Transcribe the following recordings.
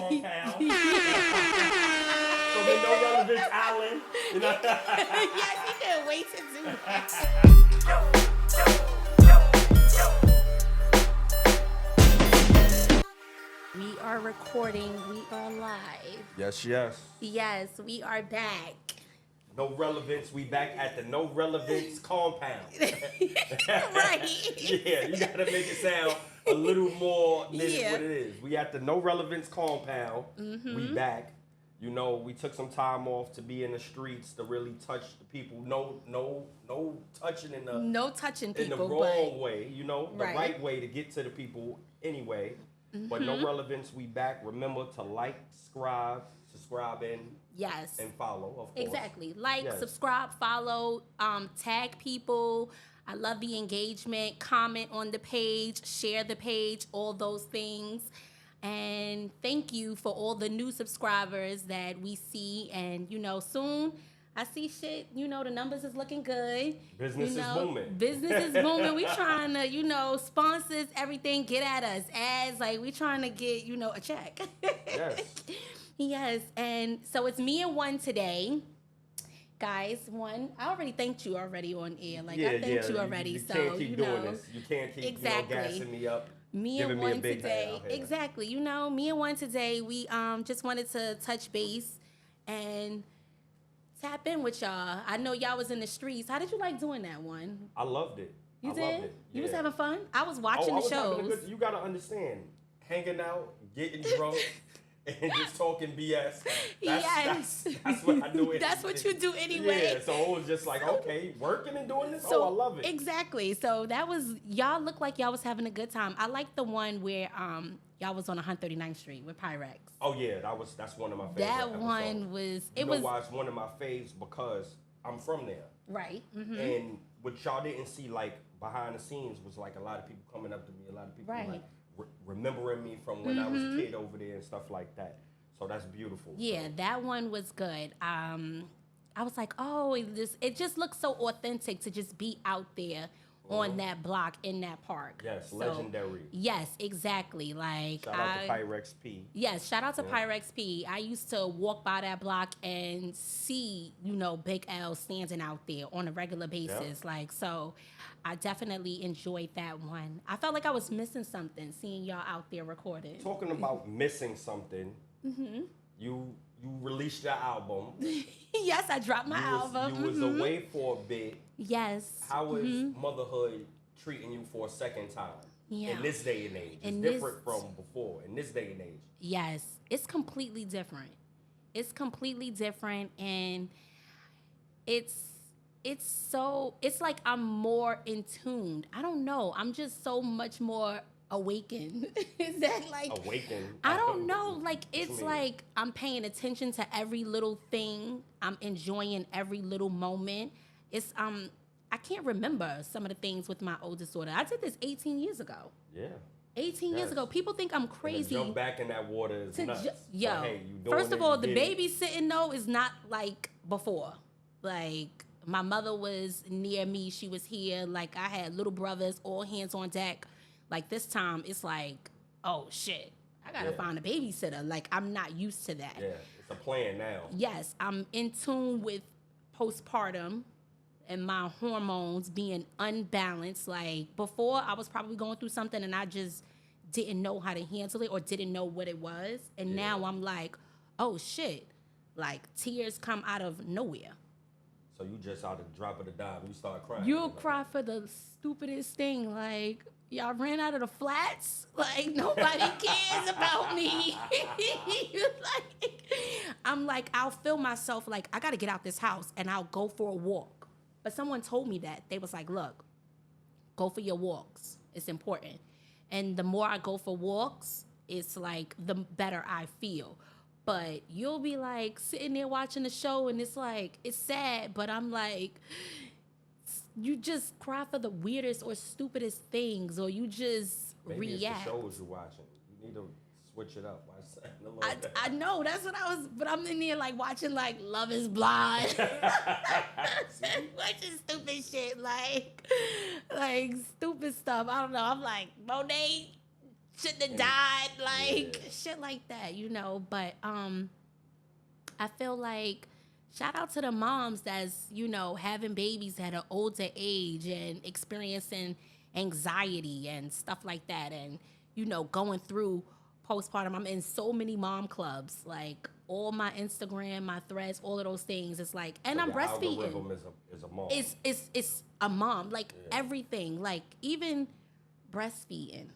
compound. From the No Relevance Island. You know? Yes, he couldn't wait to do that. We are recording. We are live. Yes. Yes, we are back. No relevance. We back at the No Relevance compound. Right. Yeah, you gotta make it sound a little more than Yeah. what it is. We at the No Relevance compound. We back. You know, we took some time off to be in the streets to really touch the people. No touching in the No touching in the people, wrong way. You know, the Right. right way to get to the people anyway. But No Relevance, we back. Remember to like, subscribe yes. and follow, of course. Exactly. Like, Yes. subscribe, follow, tag people. I love the engagement. Comment on the page, share the page, all those things. And thank you for all the new subscribers that we see. And, you know, soon I see shit, you know, the numbers is looking good. Business you know, is booming. Business is booming. We trying to, you know, sponsors, everything, get at us. Ads, like, we trying to get, you know, a check. Yes. Yes, and so it's me and One today. Guys, One, I already thanked you already on air. Like, I thanked you already. You so, can't keep you doing know. this. You can't keep Exactly. gassing me up. Me giving and me a One big today. hand out here. Exactly. You know, me and One today, we just wanted to touch base and tap in with y'all. I know y'all was in the streets. How did you like doing that, One? I loved it. You I did? Loved it. You was Yeah. having fun? I was watching I the was having a shows. good, you gotta understand, hanging out, getting drunk, and just talking BS. Yes. That's what I do. That's what you do anyway. Yeah, so it was just like, okay, working and doing this. I love it. Exactly. So that was, y'all looked like y'all was having a good time. I like the one where y'all was on 139th Street with Pyrex. Oh yeah, that's one of my favorite. That episodes. one was Why it's one of my faves? Because I'm from there. right. And what y'all didn't see, like, behind the scenes was, like, a lot of people coming up to me, a lot of people, Right. like, remembering me from when I was a kid over there and stuff like that. So that's beautiful. Yeah, that one was good. I was like, oh, it just looks so authentic to just be out there on that block in that park. Yes, So, legendary. Yes, exactly. Like, Shout out to Pyrex P. Yes, shout out to Pyrex P. I used to walk by that block and see, you know, Big L standing out there on a regular basis. Like, so I definitely enjoyed that one. I felt like I was missing something seeing y'all out there recording. Talking about missing something, you released your album. Yes, I dropped my album. You was away for a bit. Yes. How is motherhood treating you for a second time? Yeah. In this day and age. It's different from before, in this day and age. Yes, it's completely different. It's completely different, and it's like I'm more in tune. I don't know. I'm just so much more awakened. Is that like awakened? I don't know. Like, it's like I'm paying attention to every little thing. I'm enjoying every little moment. It's I can't remember some of the things with my oldest daughter. I did this 18 years ago. Yeah. 18 years ago. People think I'm crazy. Jump back in that water is nuts. Yo, so, hey, you doing first of it, all, you the did it. babysitting though is not like before. Like, my mother was near me. She was here. Like, I had little brothers, all hands on deck. Like, this time it's like, oh shit, I gotta find a babysitter. Like, I'm not used to that. Yeah, it's a plan now. Yes, I'm in tune with postpartum and my hormones being unbalanced. Like, before, I was probably going through something and I just didn't know how to handle it or didn't know what it was. And now I'm like, oh shit, like, tears come out of nowhere. So you just out of drop of the dime, you start crying. You'll cry for the stupidest thing. Like, y'all ran out of the flats. Like, nobody cares about me. Like, I'm like, I'll feel myself like, I got to get out this house and I'll go for a walk. But someone told me that. They was like, look, go for your walks. It's important. And the more I go for walks, it's like the better I feel. But you'll be like sitting there watching the show and it's like, it's sad, but I'm like, you just cry for the weirdest or stupidest things, or you just Maybe react. It's the shows you're watching. You need to switch it up. Watch something a little bit. I know, that's what I was, but I'm in there like watching like Love is Blind. Watching stupid shit, like stupid stuff. I don't know. I'm like, Monet shouldn't have died. Like, shit like that, you know. But I feel like shout out to the moms that's, you know, having babies at an older age and experiencing anxiety and stuff like that, and, you know, going through postpartum. I'm in so many mom clubs, like all my Instagram, my threads, all of those things. It's like, and So I'm your breastfeeding. algorithm is a mom. It's a mom, like everything, like even breastfeeding.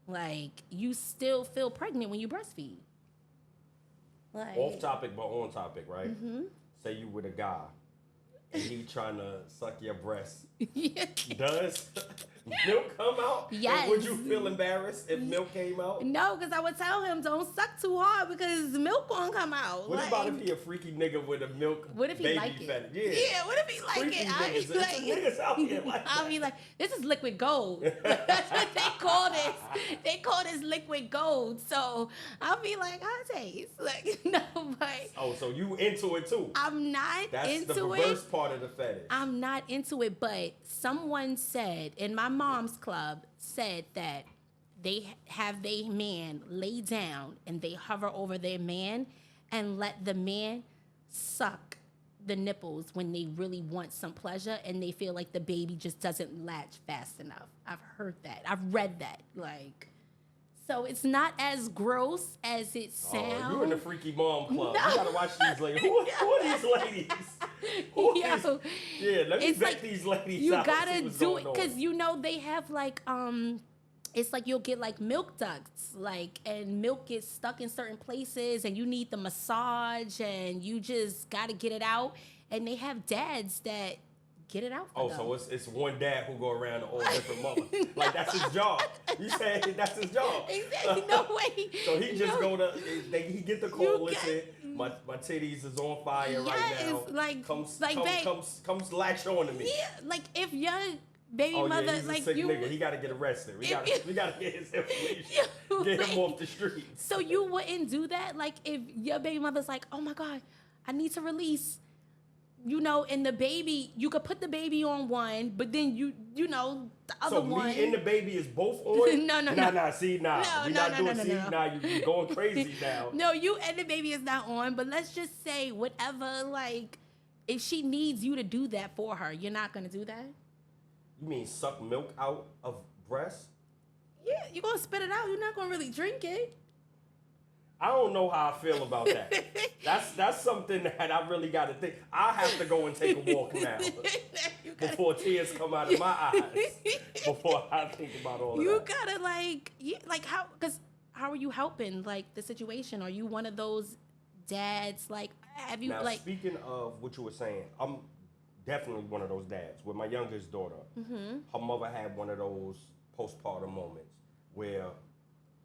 Like you still feel pregnant when you breastfeed. Like Off topic but on topic, right? Say you with a guy and he trying to suck your breast. Does milk come out? Yes. And would you feel embarrassed if milk came out? No, because I would tell him don't suck too hard because the milk won't come out. What about if he a freaky nigga with a milk What if he baby like fetish? it? Yeah, what if he like Freaky it? niggas. There's some niggas out here like I'll that. be like, this is liquid gold. That's what they call this. They call this liquid gold. So I'll be like, how it taste? Like, no, but Oh, so you into it too? I'm not That's into the it. reverse part of the fetish. I'm not into it, but someone said in my mom's club said that they have their man lay down and they hover over their man and let the man suck the nipples when they really want some pleasure and they feel like the baby just doesn't latch fast enough. I've heard that. I've read that. Like, so it's not as gross as it sounds. Oh, you in the freaky mom club. No. You gotta watch these ladies. Who are these ladies? Who are these? Yeah, let me vet these ladies you out. gotta do it because you know they have like it's like you'll get like milk ducts, like, and milk gets stuck in certain places and you need the massage and you just gotta get it out. And they have dads that get it out for them. So it's one dad who go around to all different mothers. Like that's his job. You saying that's his job? Exactly. No way. So he just go to he get the call. Listen, my titties is on fire right now. Like, come latch on to me. Yeah, like if your baby mother, he's like a sick you, nigga. He got to get arrested. We got to get his information. Get him off the streets. So you wouldn't do that, like if your baby mother's like, oh my God, I need to release. You know, and the baby, you could put the baby on one, but then you know, the other one. So me and the baby is both on? No. See, we not doing. Now you're going crazy now. No, you and the baby is not on, but let's just say whatever, like, if she needs you to do that for her, you're not going to do that? You mean suck milk out of breast? Yeah, you're going to spit it out. You're not going to really drink it. I don't know how I feel about that. That's something that I really got to think. I have to go and take a walk now before tears come out of my eyes. Before I think about all of that. You gotta like how? Because how are you helping like the situation? Are you one of those dads? Like, have you now, like? Speaking of what you were saying, I'm definitely one of those dads. With my youngest daughter, her mother had one of those postpartum moments where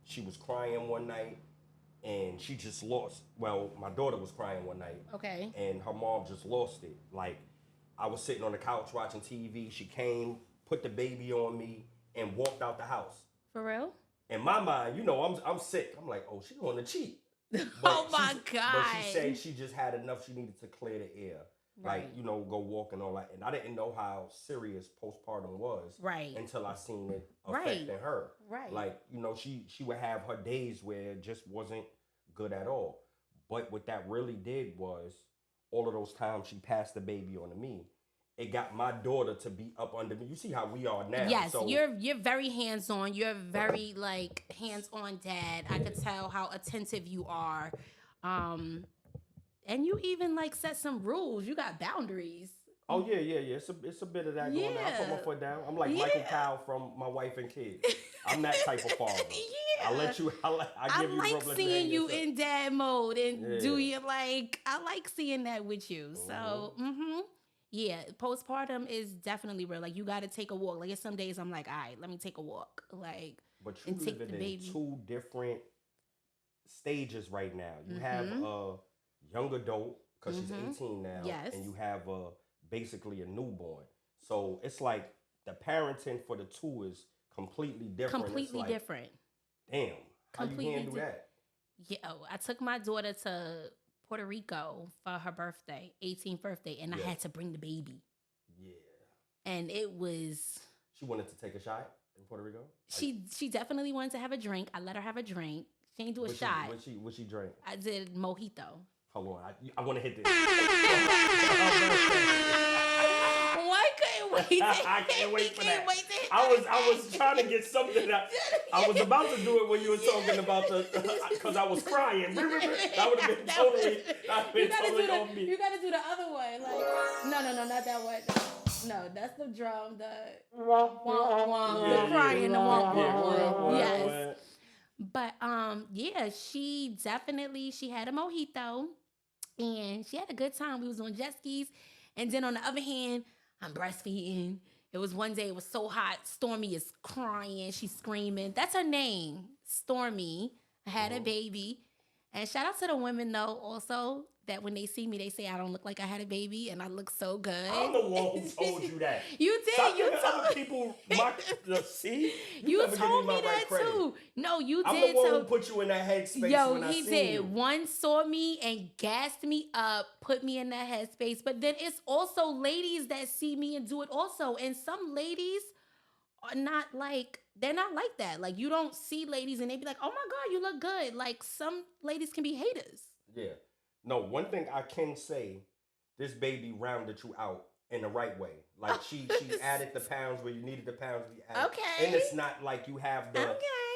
she was crying one night. And she just lost. Well, my daughter was crying one night. Okay. And her mom just lost it. Like, I was sitting on the couch watching TV. She came, put the baby on me, and walked out the house. For real? In my mind, you know, I'm sick. I'm like, oh, she on the cheat. Oh my God. But she said she just had enough. She needed to clear the air. Right. Like, you know, go walk and all that. And I didn't know how serious postpartum was. Right. Until I seen it affecting her. Right. Like, you know, she would have her days where it just wasn't good at all. But what that really did was all of those times she passed the baby on to me, it got my daughter to be up under me. You see how we are now. Yes, so, you're very hands-on. You're very like hands-on dad. I could tell how attentive you are. And you even like set some rules. You got boundaries. Oh yeah. It's a bit of that going on. I put my foot down. I'm like Michael Kyle from My Wife and Kids. I'm that type of father. Yeah. I give you I like seeing you in dad mode and do you like? I like seeing that with you. So, yeah, postpartum is definitely real. Like you got to take a walk. Like it's some days I'm like, all right, let me take a walk. Like, but you living in two different stages right now. You have a young adult because she's 18 now, and you have basically a newborn. So it's like the parenting for the two is completely different. Completely different. Damn, how you handle that? Yeah, I took my daughter to Puerto Rico for her birthday, 18th birthday, and I had to bring the baby. Yeah. And it was... She wanted to take a shot in Puerto Rico? She definitely wanted to have a drink. I let her have a drink. She ain't do a shot. What she drank? I did mojito. Hold on, I want to hit this. Why couldn't wait? I can't wait for that. I was trying to get something that I was about to do it when you were talking about because I was crying. Remember? That would have been totally on me. You gotta do the other one. Like no, not that one. No, that's the drum. The womp womp. The crying. The womp womp. Yes. But yeah, she had a mojito, and she had a good time. We was on jet skis, and then on the other hand, I'm breastfeeding. It was one day, it was so hot. Stormy is crying. She's screaming. That's her name, Stormy. I had a baby. And shout out to the women, though, also, that when they see me, they say I don't look like I had a baby, and I look so good. I'm the one who told you that. You did. Stop you told other people see. You told me that too. No, you I'm did. I'm the one who put you in that headspace. Yo, when I he seen did. You. One saw me and gassed me up, put me in that headspace. But then it's also ladies that see me and do it also. And some ladies are not like, they're not like that. Like, you don't see ladies and they be like, oh my God, you look good. Like, some ladies can be haters. Yeah. No, one thing I can say, this baby rounded you out in the right way. Like, she added the pounds where you needed the pounds to be added. Okay. And it's not like you have the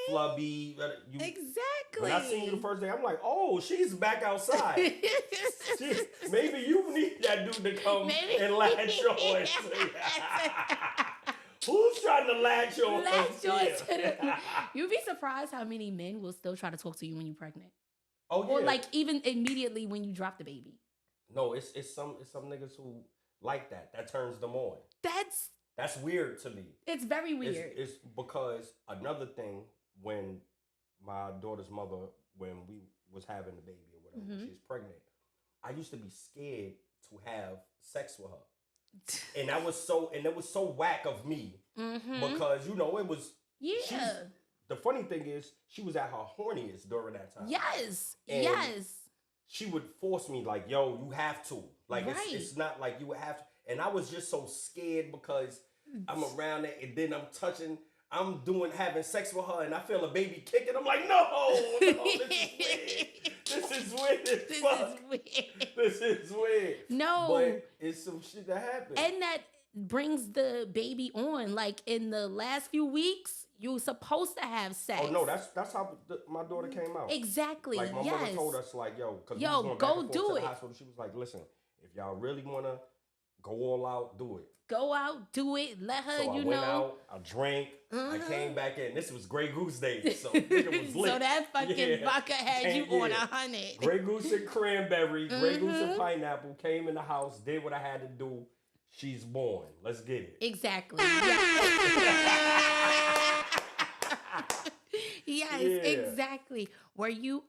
flubby. Exactly. When I seen you the first day, I'm like, oh, she's back outside. Maybe you need that dude to come and latch on. Who's trying to latch on? You'd be surprised how many men will still try to talk to you when you're pregnant. Oh yeah. Or like even immediately when you drop the baby. No, it's some niggas who like that. That turns them on. That's weird to me. It's very weird. It's because another thing, when my daughter's mother, when we was having the baby or whatever, when she was pregnant, I used to be scared to have sex with her. And it was so whack of me because, it was... Yeah. The funny thing is, she was at her horniest during that time. Yes. And yes. She would force me like, yo, you have to. Like, it's not like you would have to. And I was just so scared because I'm around it and then I'm having sex with her and I feel a baby kicking. I'm like, no, this is weird. This is weird. No. But it's some shit that happens. And that brings the baby on. Like, in the last few weeks, you were supposed to have sex. Oh, no, that's how my daughter came out. Exactly, like, my mother told us, like, because we was going back go and forth do to it. the hospital. She was like, listen, if y'all really want to go all out, do it. Go out, do it, let her, so I went out, I drank, I came back in. This was Grey Goose Day, so it was lit. So that fucking vodka had you on 100. Grey Goose and cranberry, Grey Goose and pineapple, came in the house, did what I had to do. She's born. Let's get it. Exactly. Yes, exactly. Were you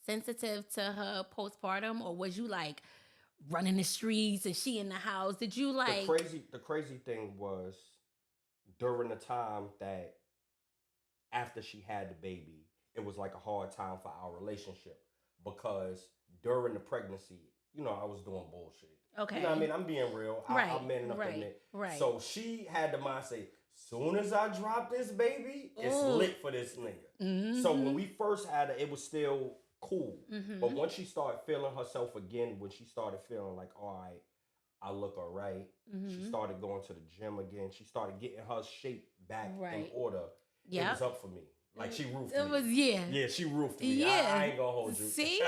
sensitive to her postpartum, or was you like running the streets and she in the house? Did you like... The crazy thing was, during the time that after she had the baby, it was like a hard time for our relationship because during the pregnancy, I was doing bullshit. Okay. You know what I mean? I'm being real. I'm man enough to admit. Right. So she had the mindset, soon as I drop this baby, it's lit for this nigga. So when we first had her, it was still cool. But once she started feeling herself again, when she started feeling like, all right, I look all right. She started going to the gym again. She started getting her shape back in order. It was up for me. Like, she roofed me. It was, Yeah, she roofed me. Yeah. I ain't gonna hold you. See?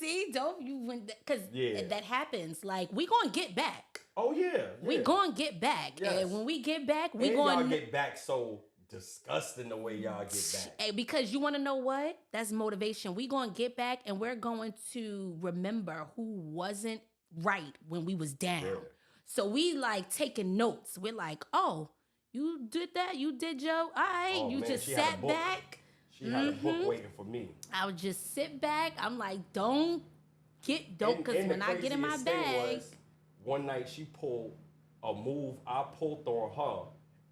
See? Don't you... Because that happens. Like, we gonna get back. Oh, yeah. We gonna get back. Yes. And when we get back, we gonna... y'all get back so disgusting the way y'all get back. Because you want to know what? That's motivation. We gonna get back and we're going to remember who wasn't right when we was down. Yeah. So we like taking notes. We're like, oh... You did that? You did, Joe? All right. You just sat back. She had a book waiting for me. I would just sit back. I'm like, because when I get in my bag. One night she pulled a move I pulled on her,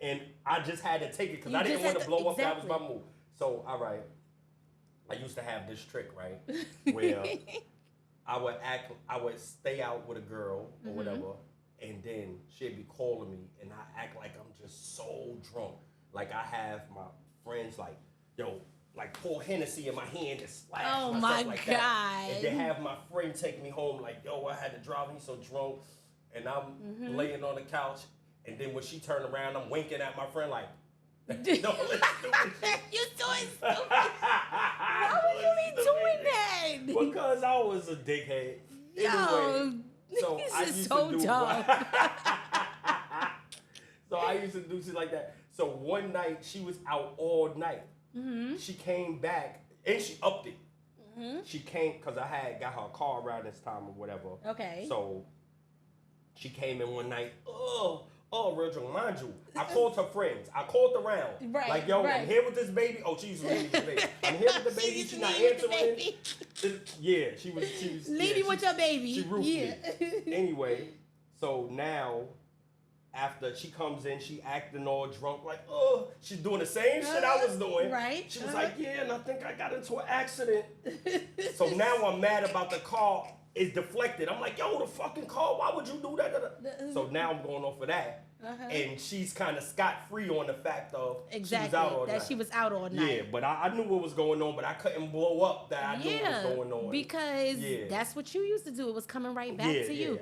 and I just had to take it because I didn't want to blow up. That was my move. So, all right. I used to have this trick, right? Where I would stay out with a girl or whatever. And then she'd be calling me, and I act like I'm just so drunk. Like, I have my friends like, yo, like pour Hennessy in my hand and splash oh myself my like God. that. And then have my friend take me home like, yo, I had to drive me so drunk. And I'm laying on the couch. And then when she turned around, I'm winking at my friend like, You're doing stupid. Why would you be doing that? Because I was a dickhead. Yo, anyway, so this I is used so to do dumb. So I used to do shit like that. So one night she was out all night. She came back and she upped it. She came because I had got her car around this time or whatever. Okay. So she came in one night. Real drunk. Mind you, I called her friends. I called around. Right. Like, yo, right. I'm here with this baby. Oh, she used to leave with the baby. I'm here with the baby. She's not answering. Yeah, she was. Leave me with your baby. She roofed me. Anyway, so now, after she comes in, she acting all drunk, like, she's doing the same shit I was doing. Right. She was like, yeah, and I think I got into an accident. So now I'm mad about the car. It's deflected. I'm like, yo, the fucking car, why would you do that? So now I'm going off of that. And she's kind of scot-free on the fact of she was out all night. She was out all night. Yeah, but I knew what was going on, but I couldn't blow up that I knew what was going on. Because that's what you used to do. It was coming right back to you.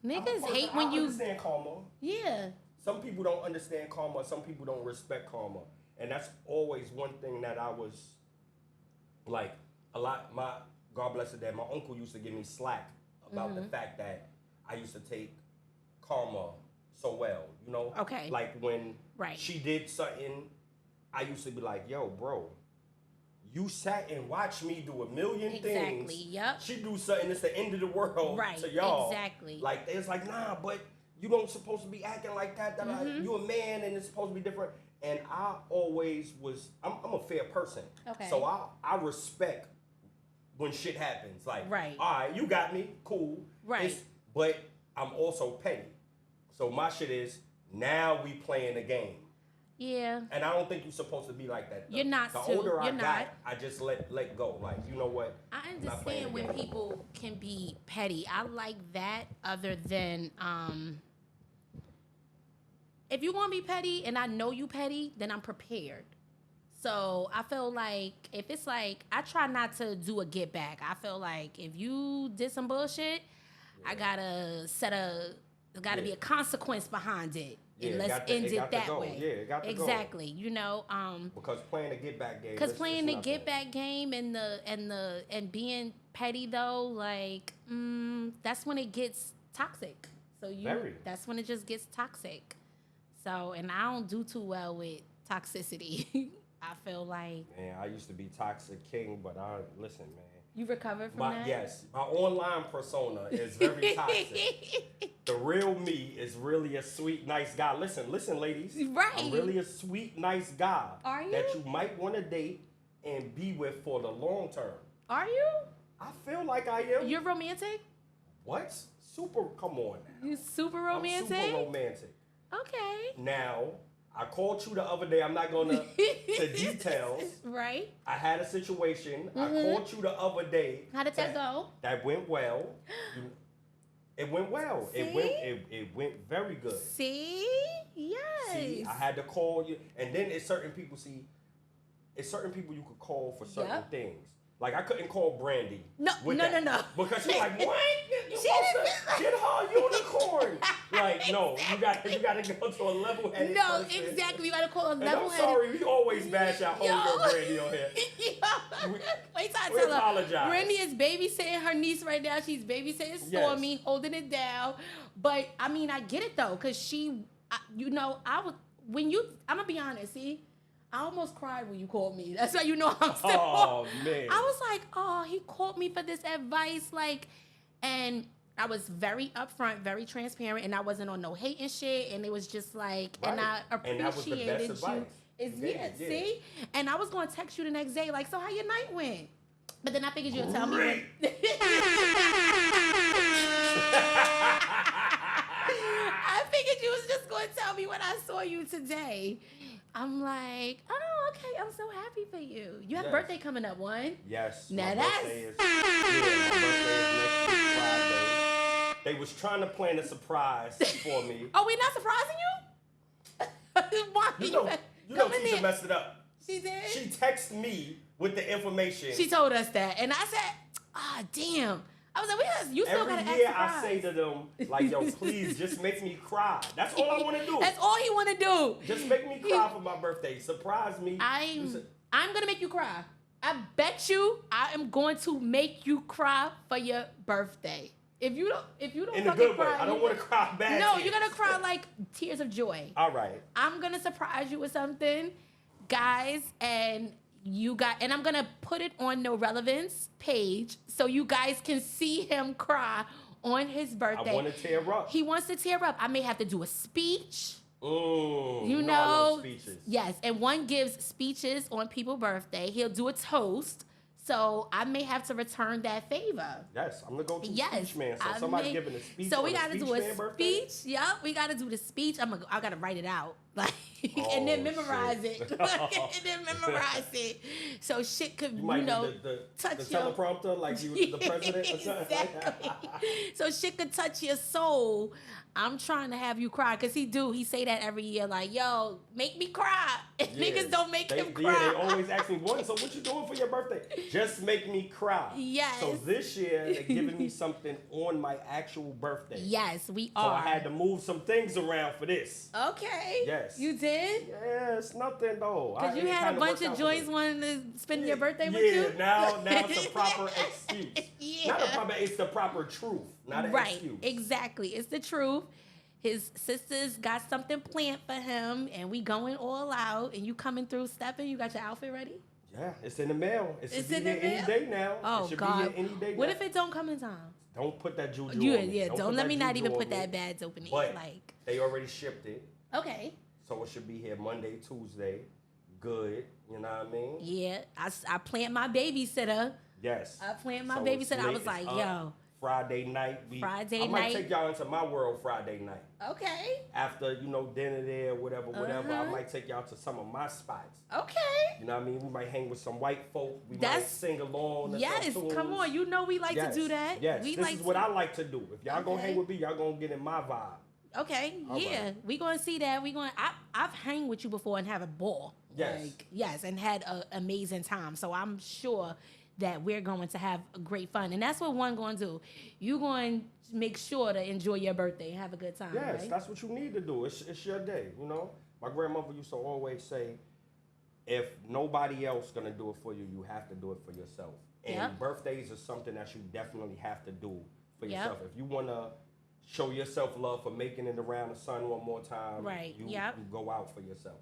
Niggas hate when you... I understand karma. Yeah. Some people don't understand karma. Some people don't respect karma. And that's always one thing that I was, like, a lot... God bless it, that my uncle used to give me slack about the fact that I used to take karma so well, you know? Okay. Like when she did something, I used to be like, yo, bro, you sat and watched me do a million things. Exactly, yep. She do something, it's the end of the world to y'all. Exactly. Like, it's like, nah, but you don't supposed to be acting like that. You a man and it's supposed to be different. And I always was, I'm a fair person. Okay. So I respect when shit happens. Like, right. All right, you got me, cool. Right. But I'm also petty. So my shit is, now we playing a game. Yeah. And I don't think you're supposed to be like that. You're not. The older I got, I just let go. Like, you know what? I understand when people can be petty. I like that other than, if you want to be petty and I know you petty, then I'm prepared. So I feel like if it's like, I try not to do a get back. I feel like if you did some bullshit, I gotta gotta be a consequence behind it. Yeah, and let's end it that way. Yeah, it got to exactly. Go. You know, because playing the get back game. Because playing the get back game and being petty though, like that's when it gets toxic. So that's when it just gets toxic. So, and I don't do too well with toxicity. I feel like, man, I used to be toxic king, but listen, man. You recovered from that? Yes, my online persona is very toxic. The real me is really a sweet, nice guy. Listen, ladies. Right. I'm really a sweet, nice guy. Are you? That you might want to date and be with for the long term. Are you? I feel like I am. You're romantic? What? Super, come on now. You super romantic? I'm super romantic. Okay. Now, I called you the other day. I'm not going to details. Right. I had a situation. I called you the other day. How did that go? That went well. It went well. See? It went very good. See? Yes. See, I had to call you. And then it's certain people, you could call for certain things. Like, I couldn't call Brandy. No. Because she's like, what? You supposed to get her unicorn. Like, no, you got to go to a level-headed person. Exactly. You got to call a level-headed. I'm sorry, we always bash our homegirl Brandy on here. Wait till I tell her. Apologize. Brandy is babysitting her niece right now. She's babysitting Stormy, holding it down. But, I mean, I get it, though, because I'm going to be honest, see? I almost cried when you called me. That's why you know I'm still. Oh, man. I was like, he called me for this advice. Like, and I was very upfront, very transparent, and I wasn't on no hating shit. And it was just like, and I appreciated you. See? And I was going to text you the next day, like, so how your night went? But then I figured you'd tell me. I figured you was just going to tell me when I saw you today. I'm like, oh, okay. I'm so happy for you. You have a birthday coming up, One? Yes. Now my birthday is next week, Friday. They was trying to plan a surprise for me. Oh, we're not surprising you? Why? You know, Tisha messed it up. She did? She texted me with the information. She told us that. And I said, damn. I was like, you still gotta ask. Every year I say to them, like, yo, please just make me cry. That's all I want to do. That's all he want to do. Just make me cry for my birthday. Surprise me. I'm gonna make you cry. I bet you I am going to make you cry for your birthday. If you don't in a good way. I don't want to cry bad. No, tears. you're gonna cry like tears of joy. All right. I'm gonna surprise you with something, guys, and I'm gonna put it on No Relevance page so you guys can see him cry on his birthday. I want to tear up. He wants to tear up. I may have to do a speech. You know, I love speeches. Yes, and One gives speeches on people's birthday. He'll do a toast. So I may have to return that favor. Yes, I'm the go-to speech man. So somebody giving a speech. So we got to do a birthday? speech. Yep, we got to do the speech. I got to write it out, like, and then memorize it, and then memorize it. So shit could touch the teleprompter like you was the president or something. Exactly. So shit could touch your soul. I'm trying to have you cry because he say that every year, like, yo, make me cry. If niggas don't make him cry. Yeah, they always ask me, so what you doing for your birthday? Just make me cry. Yes. So this year, they're giving me something on my actual birthday. Yes, we are. So I had to move some things around for this. Okay. Yes. You did? Yeah, it's nothing though. Because you had a bunch of joints wanting to spend your birthday with you? Yeah, now it's a proper excuse. It's the proper truth, not an excuse. Right, exactly. It's the truth. His sisters got something planned for him, and we going all out, and you coming through stepping. You got your outfit ready? Yeah, it's in the mail. It's in the mail? Any day now. Oh, it should God. Be here any day what now. if it don't come in time? Don't put that juju on me. Yeah, don't let me not even put that bad dope in it. But they already shipped it. Okay. So it should be here Monday, Tuesday. Good. You know what I mean? Yeah. I planned my babysitter. Yes. I planned my babysitter. I was like, yo. Friday night. I might take y'all into my world Friday night. Okay. After, dinner there, whatever. I might take y'all to some of my spots. Okay. You know what I mean? We might hang with some white folk. We might sing along. Yes, come on. You know we like to do that. Yes, this is what I like to do. If y'all gonna hang with me, y'all gonna get in my vibe. Okay, all right. We gonna see that. I've hang with you before and have a ball. Yes. And had an amazing time. So I'm sure that we're going to have a great fun. And that's what One going to do. You going to make sure to enjoy your birthday and have a good time, yes, right? That's what you need to do. It's your day, My grandmother used to always say, if nobody else going to do it for you, you have to do it for yourself. And birthdays are something that you definitely have to do for yourself. If you want to show yourself love for making it around the sun one more time, right? You go out for yourself,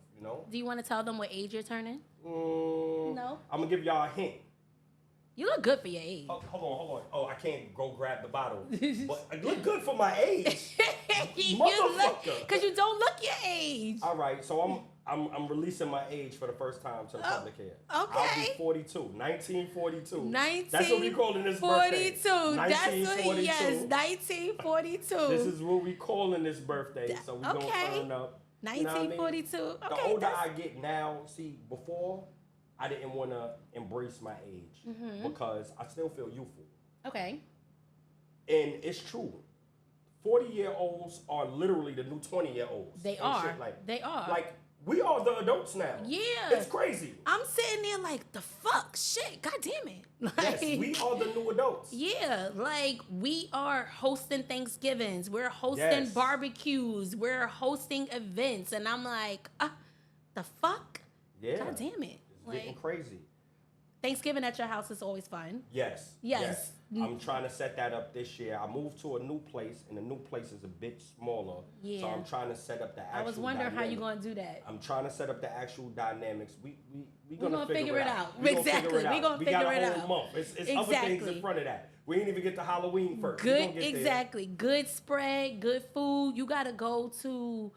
Do you want to tell them what age you're turning? No. I'm going to give y'all a hint. You look good for your age. Oh, hold on. Oh, I can't go grab the bottle. But I look good for my age. Motherfucker. Because you don't look your age. All right, so I'm releasing my age for the first time to the public here. Okay. I'll be 42. 1942. That's what we calling this birthday. 42. That's what, yes, 1942. This is what we calling this birthday. So we're going to turn up. 1942. You know what I mean? The older I get now, see, before, I didn't want to embrace my age because I still feel youthful. Okay. And it's true. 40-year-olds are literally the new 20-year-olds. They are. They are. Like, we are the adults now. Yeah. It's crazy. I'm sitting there like, the fuck? Shit. God damn it. Yes, we are the new adults. Yeah. Like, we are hosting Thanksgivings. We're hosting barbecues. We're hosting events. And I'm like, the fuck? Yeah. God damn it. It's getting crazy. Thanksgiving at your house is always fun. Yes. I'm trying to set that up this year. I moved to a new place, and the new place is a bit smaller. Yeah. So I'm trying to set up the actual. I was wondering dynamic. how you going to do that. I'm trying to set up the actual dynamics. We're gonna figure it out. Exactly. We're gonna figure it out. We got a whole month. It's other things in front of that. We didn't even get to Halloween first. Good. Exactly. Good spread. Good food. You got to go to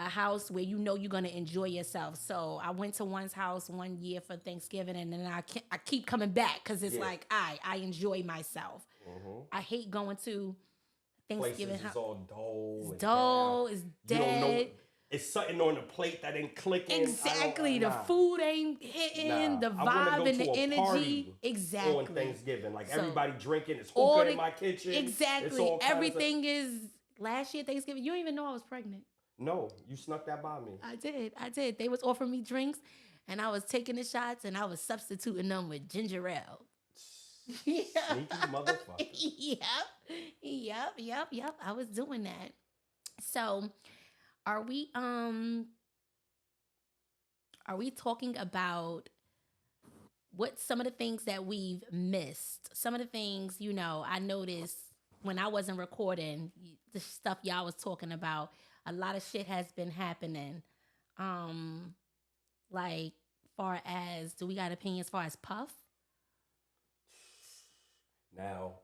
a house where you're going to enjoy yourself. So I went to One's house one year for Thanksgiving, and then I keep coming back because it's like I enjoy myself. I hate going to Thanksgiving house. It's all dull. It's dull. It's dead. You don't know. It's something on the plate that ain't clicking. Exactly. The food ain't hitting. The vibe and the energy. Exactly. On Thanksgiving, like everybody drinking. It's hookah in my kitchen. Exactly. Everything is. Last year Thanksgiving, you don't even know I was pregnant. No, you snuck that by me. I did. They was offering me drinks, and I was taking the shots and I was substituting them with ginger ale. Sneaky motherfucker. Yep. I was doing that. So, are we talking about what some of the things that we've missed? Some of the things, I noticed when I wasn't recording the stuff y'all was talking about. A lot of shit has been happening. Like, far as, do we got opinions as far as Puff? Now,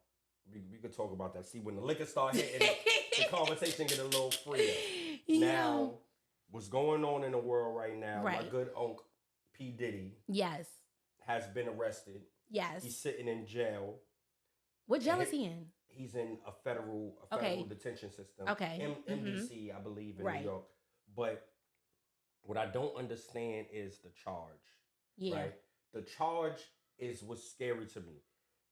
we could talk about that. See, when the liquor start hitting, the conversation get a little freer. Now, what's going on in the world right now, my good uncle, P. Diddy, yes, has been arrested. Yes. He's sitting in jail. What jail is he in? He's in a federal detention system. Okay. MDC, I believe, in New York. But what I don't understand is the charge. Yeah. Right? The charge is what's scary to me.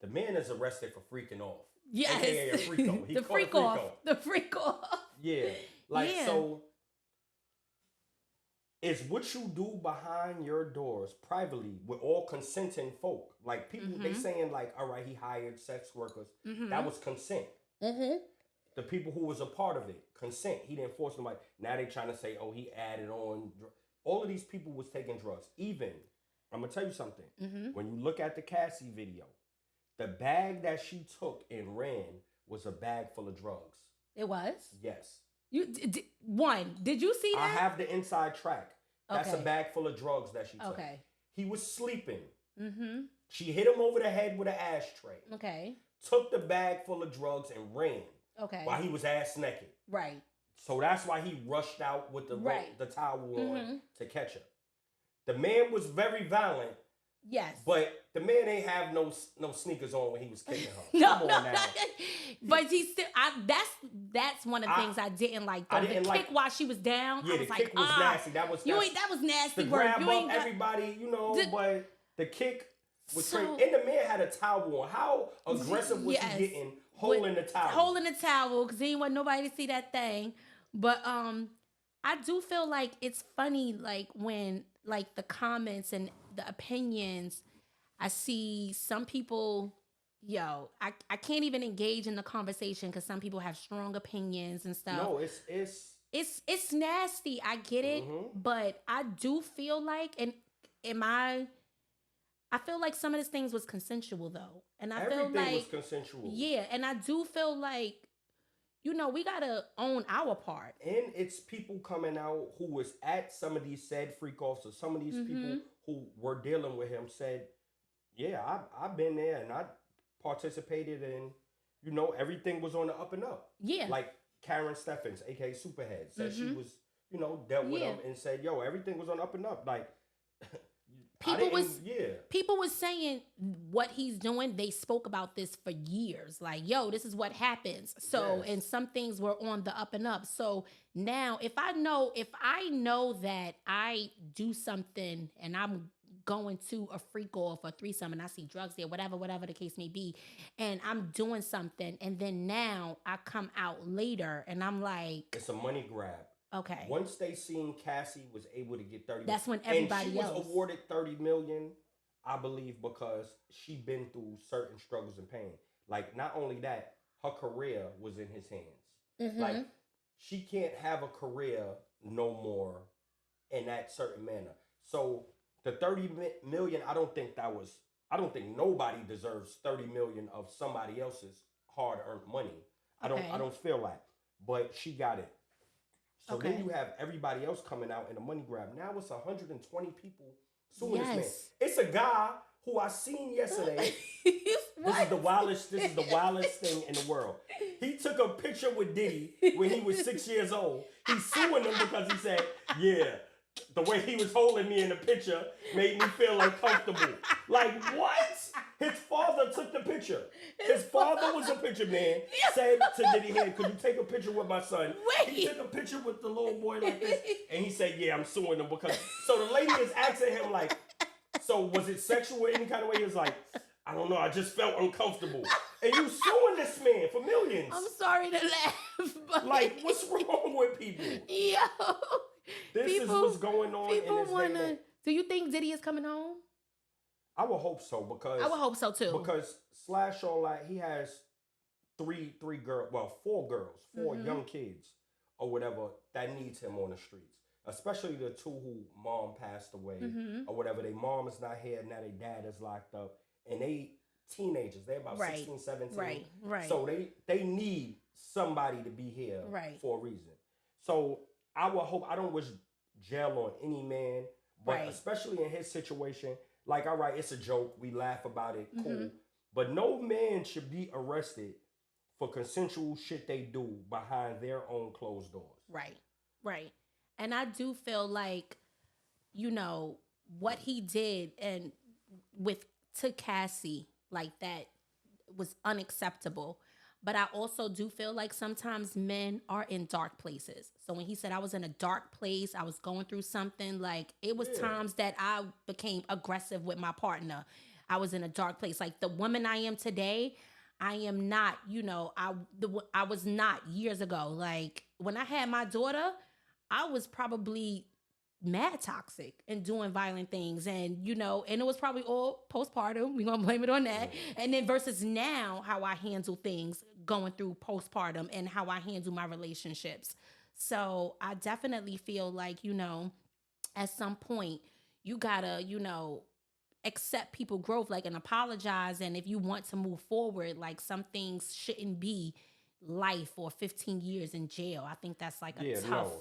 The man is arrested for freaking off. Yes. AKA a freako. He the freak off. The freak off. Yeah. So is what you do behind your doors privately with all consenting folk. Like people, they saying like, all right, he hired sex workers. That was consent. The people who was a part of it, consent. He didn't force nobody. Now they trying to say, oh, he added on. All of these people was taking drugs. Even, I'm going to tell you something. When you look at the Cassie video, the bag that she took and ran was a bag full of drugs. It was? Yes. Did you see that? I have the inside track. That's a bag full of drugs that she took. Okay. He was sleeping. She hit him over the head with an ashtray. Okay. Took the bag full of drugs and ran. Okay. While he was ass naked. Right. So that's why he rushed out with the towel on to catch her. The man was very violent. Yes. But the man ain't have no sneakers on when he was kicking her. Come on now. But he still, that's one of the things I didn't like. Though. The kick while she was down. Yeah, the kick was nasty. That was nasty the work. Grab up everybody, but the kick was crazy. And the man had a towel on. How aggressive was he getting holding the towel? Holding the towel, because he didn't want nobody to see that thing. But I do feel like it's funny, like when like the comments and the opinions, I see some people, I can't even engage in the conversation because some people have strong opinions and stuff. No, it's nasty. I get it, but I do feel like, I feel like some of these things was consensual though, and everything was consensual. Yeah, and I do feel like, we gotta own our part. And it's people coming out who was at some of these said freak offs, or some of these people who were dealing with him said, yeah, I've been there and I participated in, everything was on the up and up. Yeah. Like Karen Steffens, aka Superhead, said she was, dealt with him and said, yo, everything was on up and up. Like, people was saying what he's doing. They spoke about this for years. Like, yo, this is what happens. So, and some things were on the up and up. So now, if I know that I do something and I'm going to a freak off or threesome and I see drugs there, whatever the case may be, and I'm doing something, and then now I come out later and I'm like, it's a money grab. Okay. Once they seen Cassie was able to get 30 that's when everybody else. And she was awarded $30 million, I believe, because she been through certain struggles and pain. Like, not only that, her career was in his hands. Like, she can't have a career no more in that certain manner. So the 30 million, I don't think nobody deserves 30 million of somebody else's hard-earned money. I don't feel like. But she got it. So then you have everybody else coming out in a money grab. Now it's 120 people suing this man. It's a guy who I seen yesterday. This is the wildest thing in the world. He took a picture with Diddy when he was 6 years old. He's suing him because he said, yeah, the way he was holding me in the picture made me feel uncomfortable. Like, what? His father took the picture. His father was a picture man. Said to Diddy, hey, could you take a picture with my son? He took a picture with the little boy like this. And he said, yeah, I'm suing him because... So the lady is asking him like, so was it sexual in any kind of way? He was like, I don't know. I just felt uncomfortable. And you suing this man for millions. I'm sorry to laugh, but... Like, what's wrong with people? Yo... This is what's going on in this day. Do you think Diddy is coming home? I would hope so because I would hope so too. Because Slash all that he has three girls, well 4 girls, 4 young kids or whatever that needs him on the streets. Especially the 2 who mom passed away or whatever. Their mom is not here now. Their dad is locked up and they teenagers. They're about 16, 17. Right. So they need somebody to be here for a reason. So I would hope, I don't wish jail on any man, but especially in his situation, like, all right, it's a joke. We laugh about it. Cool. But no man should be arrested for consensual shit they do behind their own closed doors. Right. And I do feel like, you know, what he did and to Cassie, like that was unacceptable. But I also do feel like sometimes men are in dark places. So when he said I was in a dark place, I was going through something, like it was times that I became aggressive with my partner. I was in a dark place. Like the woman I am today, I am not, you know, I was not years ago. Like when I had my daughter, I was probably mad toxic and doing violent things, and you know, and it was probably all postpartum. We're gonna blame it on that. And then versus now, how I handle things going through postpartum and how I handle my relationships. So I definitely feel like, you know, at some point you gotta, you know, accept people growth, like, and apologize. And if you want to move forward, like some things shouldn't be life or 15 years in jail. I think that's like a tough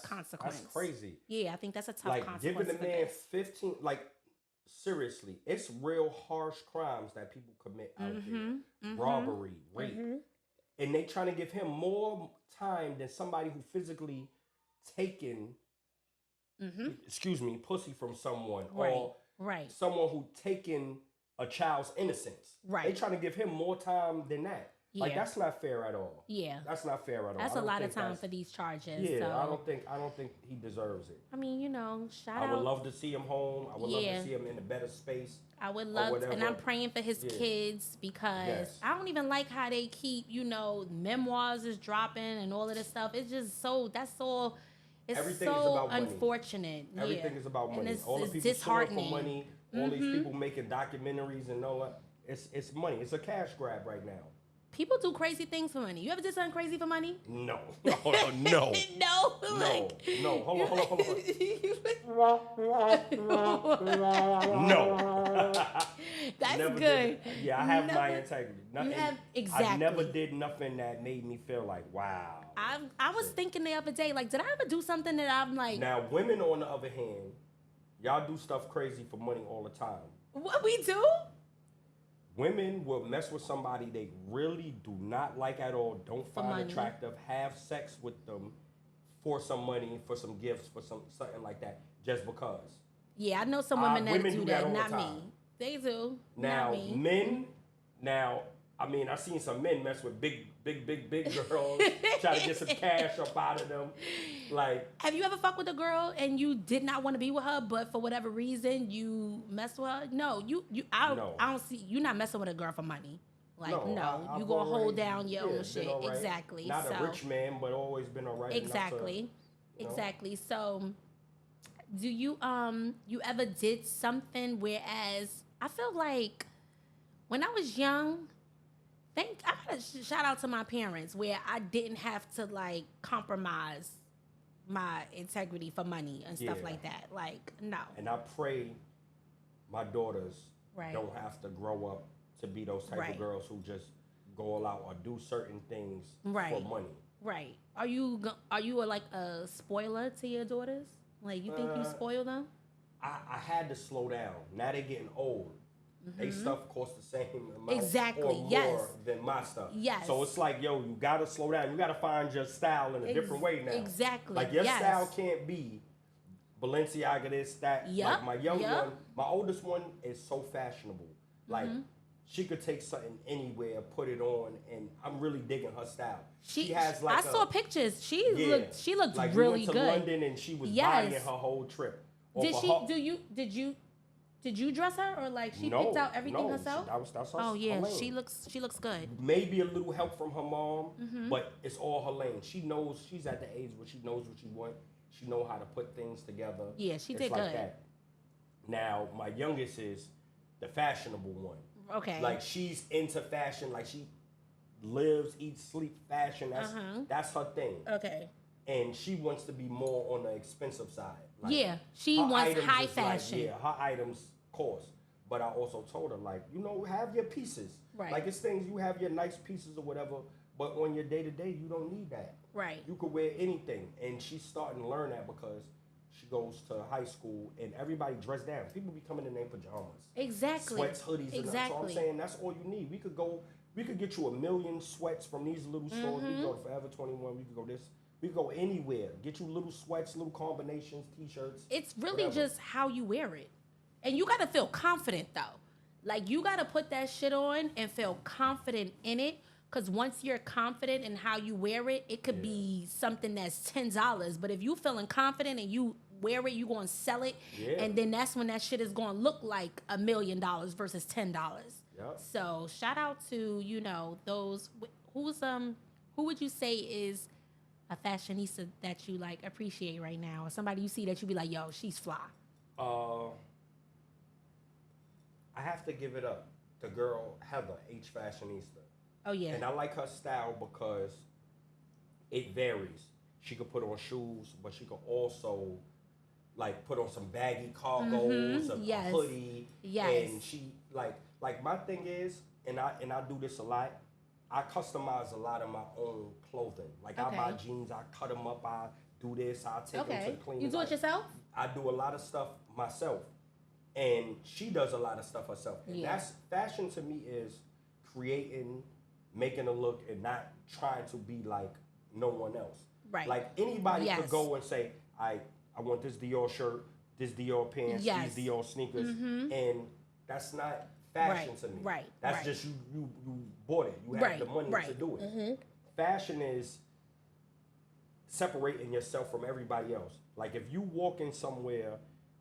consequence. That's crazy. Yeah, I think that's a tough like consequence. Giving a man 15, like seriously, it's real harsh crimes that people commit out there. Robbery, rape. And they trying to give him more time than somebody who physically taken pussy from someone or someone who taken a child's innocence. They trying to give him more time than that. Yeah. Like that's not fair at all. Yeah, that's not fair at all. That's a lot of time for these charges. Yeah, so. I don't think he deserves it. I mean, you know, I would love to see him home. I would love to see him in a better space. I would love to, and I'm praying for his kids because I don't even like how they keep, you know, memoirs is dropping and all of this stuff. It's just so it's everything so is about unfortunate. Money. Everything is about money. And all the people disheartening. For money, all these people making documentaries and all that. It's money. It's a cash grab right now. People do crazy things for money. You ever did something crazy for money? No. No. No. Hold on. No. That's never good. I have my integrity. Exactly. I never did nothing that made me feel like, wow. I was thinking the other day, like, did I ever do something that I'm like... Now, women, on the other hand, y'all do stuff crazy for money all the time. What we do? Women will mess with somebody they really do not like at all, don't find attractive, have sex with them for some money, for some gifts, for something like that, just because. Yeah, I know some women that do that, not me. They do. Now, not me. Men, I mean, I've seen some men mess with big girls, try to get some cash up out of them. Like, have you ever fucked with a girl and you did not want to be with her, but for whatever reason you messed with her? No, I don't see you not messing with a girl for money. Like, no, you gonna hold down your own shit. Right. Exactly. Not a rich man, but always been alright. Exactly. Exactly. So, do you ever did something whereas I feel like when I was young. I gotta shout out to my parents where I didn't have to like compromise my integrity for money and stuff like that. Like, no. And I pray my daughters don't have to grow up to be those type of girls who just go all out or do certain things for money. Right. Are you like a spoiler to your daughters? Like, you think you spoil them? I had to slow down. Now they're getting old. They stuff costs the same amount or more than my stuff. Yes. So it's like, yo, you gotta slow down. You gotta find your style in a different way now. Exactly. Like your style can't be Balenciaga this, that. Like my young one, my oldest one is so fashionable. Like she could take something anywhere, put it on, and I'm really digging her style. She has like I saw pictures. She looked like really we went to good. London and she was buying her whole trip. Did you dress her or like she picked out everything herself? That's oh yeah, her lane. She looks good. Maybe a little help from her mom, but it's all her lane. She knows she's at the age where she knows what she wants. She knows how to put things together. Yeah, she did good. That. Now, my youngest is the fashionable one. Okay. Like, she's into fashion. Like, she lives, eats, sleep fashion. That's her thing. Okay. And she wants to be more on the expensive side. Like, yeah, she wants high fashion. Like, her items cost. But I also told her, like, have your pieces. Right. Like, it's things, you have your nice pieces or whatever, but on your day-to-day, you don't need that. Right. You could wear anything. And she's starting to learn that because she goes to high school and everybody dressed down. People be coming in their pajamas. Exactly. Sweats, hoodies, exactly. So I'm saying that's all you need. We could get you a million sweats from these little stores. We could go to Forever 21. We could go this. We could go anywhere. Get you little sweats, little combinations, t-shirts. It's really just how you wear it. And you got to feel confident, though. Like, you got to put that shit on and feel confident in it. Because once you're confident in how you wear it, it could be something that's $10. But if you feeling confident and you wear it, you going to sell it. Yeah. And then that's when that shit is going to look like $1 million versus $10. Yep. So shout out to, those. Who would you say is a fashionista that you, like, appreciate right now? Or somebody you see that you be like, yo, she's fly? I have to give it up. The girl, Heather, H Fashionista. Oh, yeah. And I like her style because it varies. She could put on shoes, but she could also, like, put on some baggy cargos, a hoodie. Yes. And she, like my thing is, and I do this a lot, I customize a lot of my own clothing. Like, I buy jeans, I cut them up, I do this, I take them to the cleaners. You do it yourself? I do a lot of stuff myself. And she does a lot of stuff herself. And that's, fashion to me is creating, making a look, and not trying to be like no one else. Right. Like, anybody could go and say, I want this Dior shirt, this Dior pants, these Dior sneakers. And that's not fashion to me. Right. That's just you bought it. You have the money to do it. Fashion is separating yourself from everybody else. Like, if you walk in somewhere,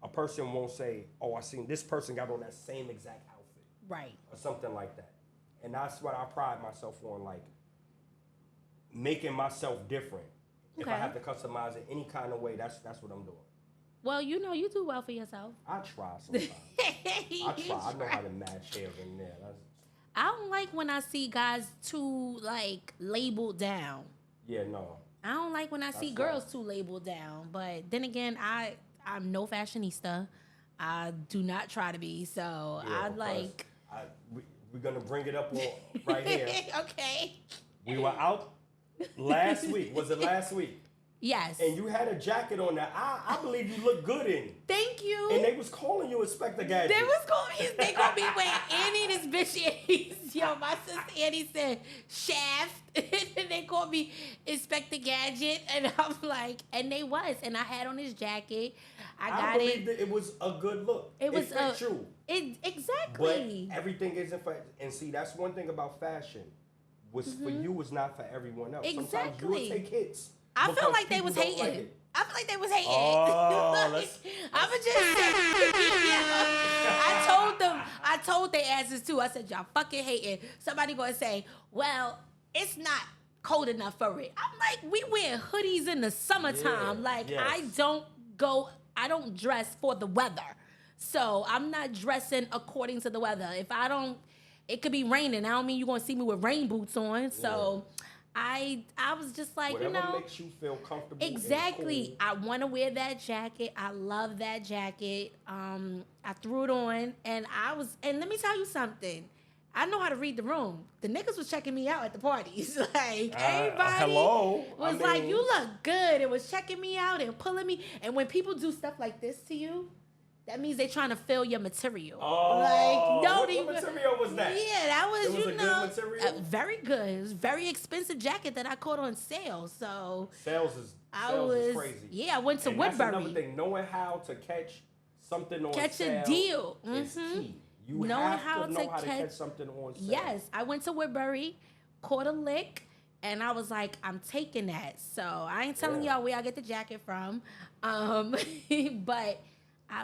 a person won't say, oh, I seen this person got on that same exact outfit. Right. Or something like that. And that's what I pride myself on, like, making myself different. If I have to customize it any kind of way, that's what I'm doing. Well, you do well for yourself. I try sometimes. I know how to match here and there. I don't like when I see guys too, like, labeled down. Yeah, no. I don't like when I see girls too labeled down. But then again, I'm no fashionista. I do not try to be. So I like. We're gonna bring it up right here. Okay. We were out last week. Was it last week? Yes. And you had a jacket on that I believe you look good in. Thank you. And they was calling you Inspector Gadget. They gonna be waiting. Annie, this bitch, yo, my sister Annie said Shaft. And they called me Inspector Gadget. And I'm like, and they was. And I had on this jacket. I believe that it was a good look. It fit you. Exactly. But everything isn't for, and see, that's one thing about fashion. For you, is not for everyone else. Exactly. Sometimes you will take hits. I feel like they was hating. I feel like they was hating. Oh, I'ma just say, I told their asses too. I said, y'all fucking hating. Somebody gonna say, well, it's not cold enough for it. I'm like, we wear hoodies in the summertime. I don't dress for the weather. So I'm not dressing according to the weather. It could be raining. I don't mean you're gonna see me with rain boots on. So I was just like, whatever makes you feel comfortable. Exactly. Cool. I want to wear that jacket. I love that jacket. I threw it on, and let me tell you something. I know how to read the room. The niggas was checking me out at the parties. Like, everybody was like, you look good. It was checking me out and pulling me. And when people do stuff like this to you, that means they're trying to fill your material. Oh, what material was that? Yeah, that was, it was a good material? Very good. It was a very expensive jacket that I caught on sale. So Sales is crazy. Yeah, I went to Woodbury. That's another thing. Knowing how to catch something on sale. A deal. Is key. You have to know how to catch something on sale. Yes, I went to Woodbury, caught a lick, and I was like, I'm taking that. So I ain't telling y'all where I get the jacket from. But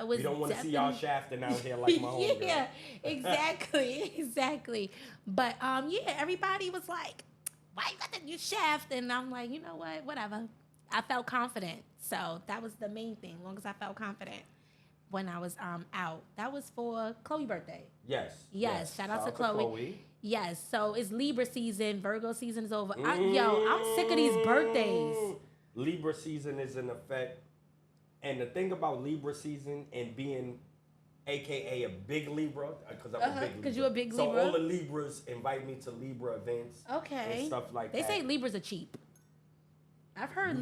we don't want to see y'all shafting out here like my homegirl. Yeah, exactly. But everybody was like, why you got the shaft? And I'm like, you know what? Whatever. I felt confident. So that was the main thing, as long as I felt confident. when I was out. That was for Chloe's birthday. Yes. Yes. Shout out to Chloe. Yes. So it's Libra season. Virgo season is over. I'm sick of these birthdays. Libra season is in effect. And the thing about Libra season and being AKA a big Libra, because I'm a big Libra. Because you're a big Libra. So all the Libras invite me to Libra events. Okay. And stuff like that. They say Libras are cheap. I've heard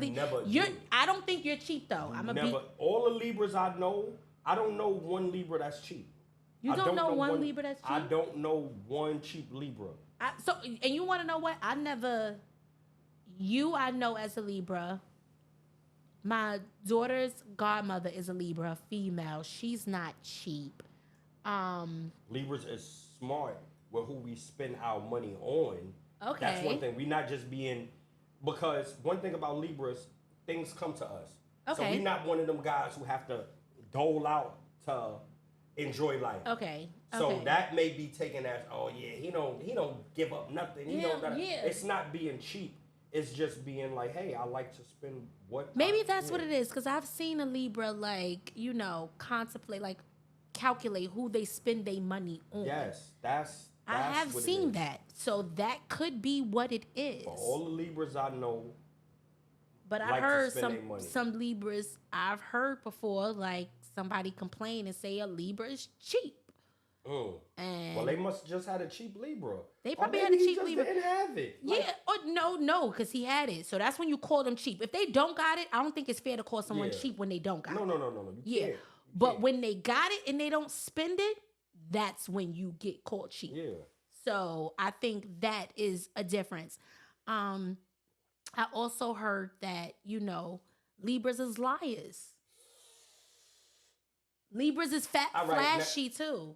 I don't think you're cheap though. All the Libras I know, I don't know one Libra that's cheap. You don't know one Libra that's cheap? I don't know one cheap Libra. And you want to know what? I know as a Libra. My daughter's godmother is a Libra, female. She's not cheap. Libras is smart with who we spend our money on. Okay. That's one thing. We're not just being... Because one thing about Libras, things come to us. Okay. So we're not one of them guys who have to dole out to enjoy life. Okay. So that may be taken as, oh yeah, he don't give up nothing. It's not being cheap. It's just being like, hey, I like to spend what. Maybe that's what it is. Because I've seen a Libra contemplate, calculate who they spend their money on. Yes, that's I have seen that. So that could be what it is. For all the Libras I know. But I heard some Libras I've heard before, somebody complain and say a Libra is cheap. Well, they must just had a cheap Libra. They probably had a cheap Libra. Didn't have it. No, because he had it. So that's when you call them cheap. If they don't got it, I don't think it's fair to call someone cheap when they don't got it. No. You can't. But when they got it and they don't spend it, that's when you get called cheap. Yeah. So I think that is a difference. I also heard that, Libras is liars. Libras is flashy too.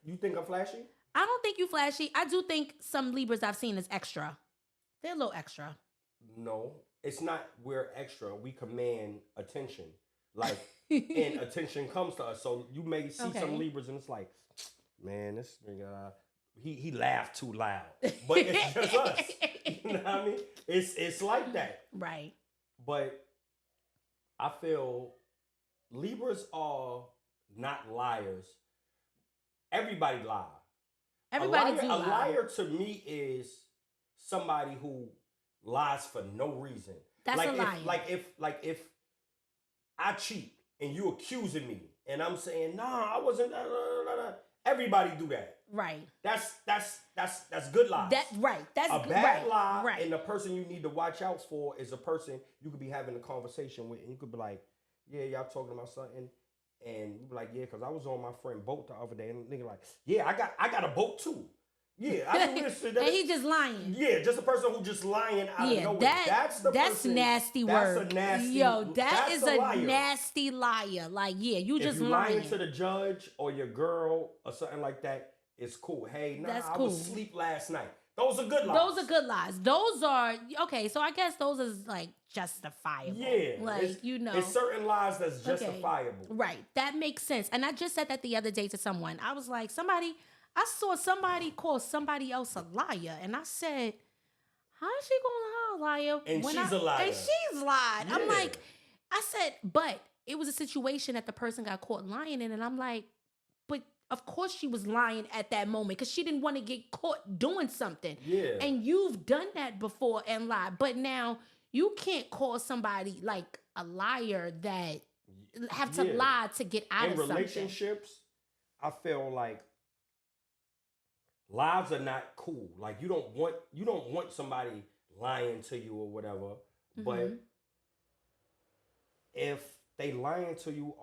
You think I'm flashy? I don't think you flashy. I do think some Libras I've seen is extra. They're a little extra. No, it's not we're extra. We command attention. And attention comes to us. So you may see some Libras and it's like, man, this nigga, he laughed too loud. But it's just us. You know what I mean? It's like that. Right. But I feel Libras are not liars. Everybody lie. Everybody do lie. A liar to me is somebody who lies for no reason. That's a liar. If I cheat and you accusing me and I'm saying, nah, I wasn't. Everybody do that. Right. That's good lies. That's right. That's a bad lie. Right. And the person you need to watch out for is a person you could be having a conversation with, and you could be like, yeah, y'all talking about something. And you be like, yeah, because I was on my friend boat the other day, and the nigga like, yeah, I got a boat too. Yeah, I do this shit. And he just lying. Yeah, just a person who just lying out of nowhere. That's nasty word. That's a nasty. That is a nasty liar. You just lying. If you lying to the judge or your girl or something like that, it's cool. Hey, I was asleep last night. Those are good lies. Those are okay. So I guess those is justifiable. Yeah, it's certain lies that's justifiable. Right. That makes sense. And I just said that the other day to someone. I was like, I saw somebody call somebody else a liar, and I said, how is she calling her a liar? And she's a liar. And she's lied. Yeah. I'm like, I said, but it was a situation that the person got caught lying in, and I'm like, but of course she was lying at that moment because she didn't want to get caught doing something. Yeah. And you've done that before and lied, but now you can't call somebody like a liar that have to lie to get out of something. In relationships, I feel like lies are not cool. Like you don't want somebody lying to you or whatever. Mm-hmm. But if they lying to you,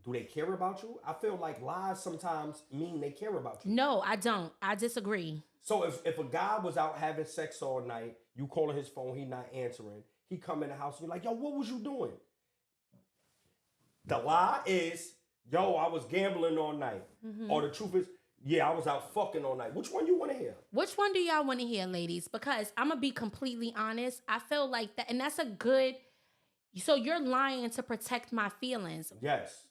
do they care about you? I feel like lies sometimes mean they care about you. No, I don't. I disagree. So if a guy was out having sex all night, you calling his phone, he not answering, he come in the house, you're like, yo, what was you doing? The lie is, yo, I was gambling all night. Mm-hmm. Or the truth is, yeah, I was out fucking all night. Which one you want to hear? Which one do y'all want to hear, ladies? Because I'm going to be completely honest. I feel like that, and that's a good, so you're lying to protect my feelings. Yes.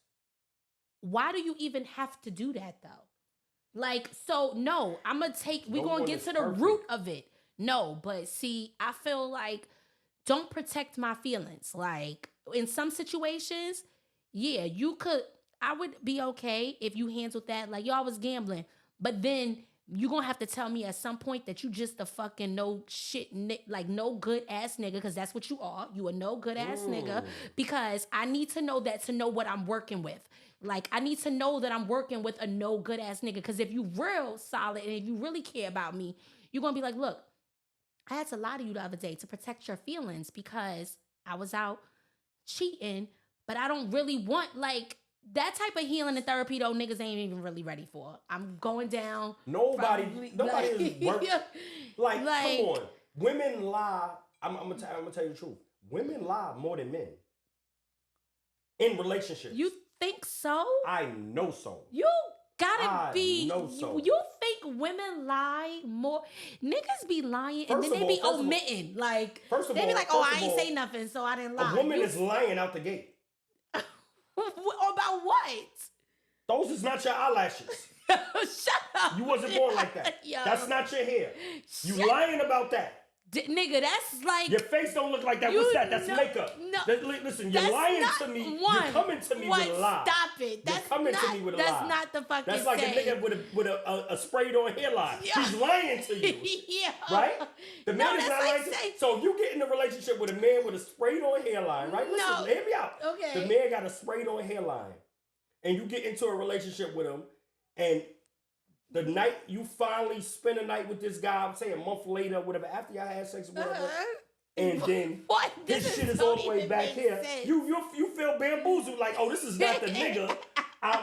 Why do you even have to do that, though? No, I'm going to we're going to get to the root of it. No, but see, I feel like don't protect my feelings. Like, in some situations, yeah, you could I would be okay if you handled that like, yo, I was gambling. But then you're going to have to tell me at some point that you just a fucking no shit, like no good ass nigga, because that's what you are. You a no good ass nigga, because I need to know that to know what I'm working with. Like, I need to know that I'm working with a no good ass nigga, because if you real solid and if you really care about me, you're going to be like, look, I had to lie to you the other day to protect your feelings because I was out cheating, but I don't really want, like, that type of healing and therapy, though, niggas ain't even really ready for. I'm going down. Nobody is working. Like, come on. Women lie. I'm gonna tell you the truth. Women lie more than men in relationships. You think so? I know so. You gotta be. Know so. You think women lie more? Niggas be lying and then they be omitting. Like, they be like, oh, I ain't say nothing, so I didn't lie. A woman is lying out the gate. About what? Those is not your eyelashes. Shut up. You wasn't born like that. Yo. That's not your hair. You lying about that. Nigga, that's like... Your face don't look like that. What's that? That's makeup. No. Listen, you're lying to me. You're coming to me with a lie. Stop it. You're coming to me with a lie. That's not the fucking That's like saying. a nigga with a sprayed on hairline. Yeah. He's lying to you. Yeah. Right? The man is not lying to you. So if you get in a relationship with a man with a sprayed on hairline, right? Listen, hear me out. Okay. The man got a sprayed on hairline. And you get into a relationship with him, and the night you finally spend a night with this guy, I'm saying a month later, whatever, after y'all had sex or whatever, and then this shit is all the way back here. You feel bamboozled, like, oh, this is not the nigga I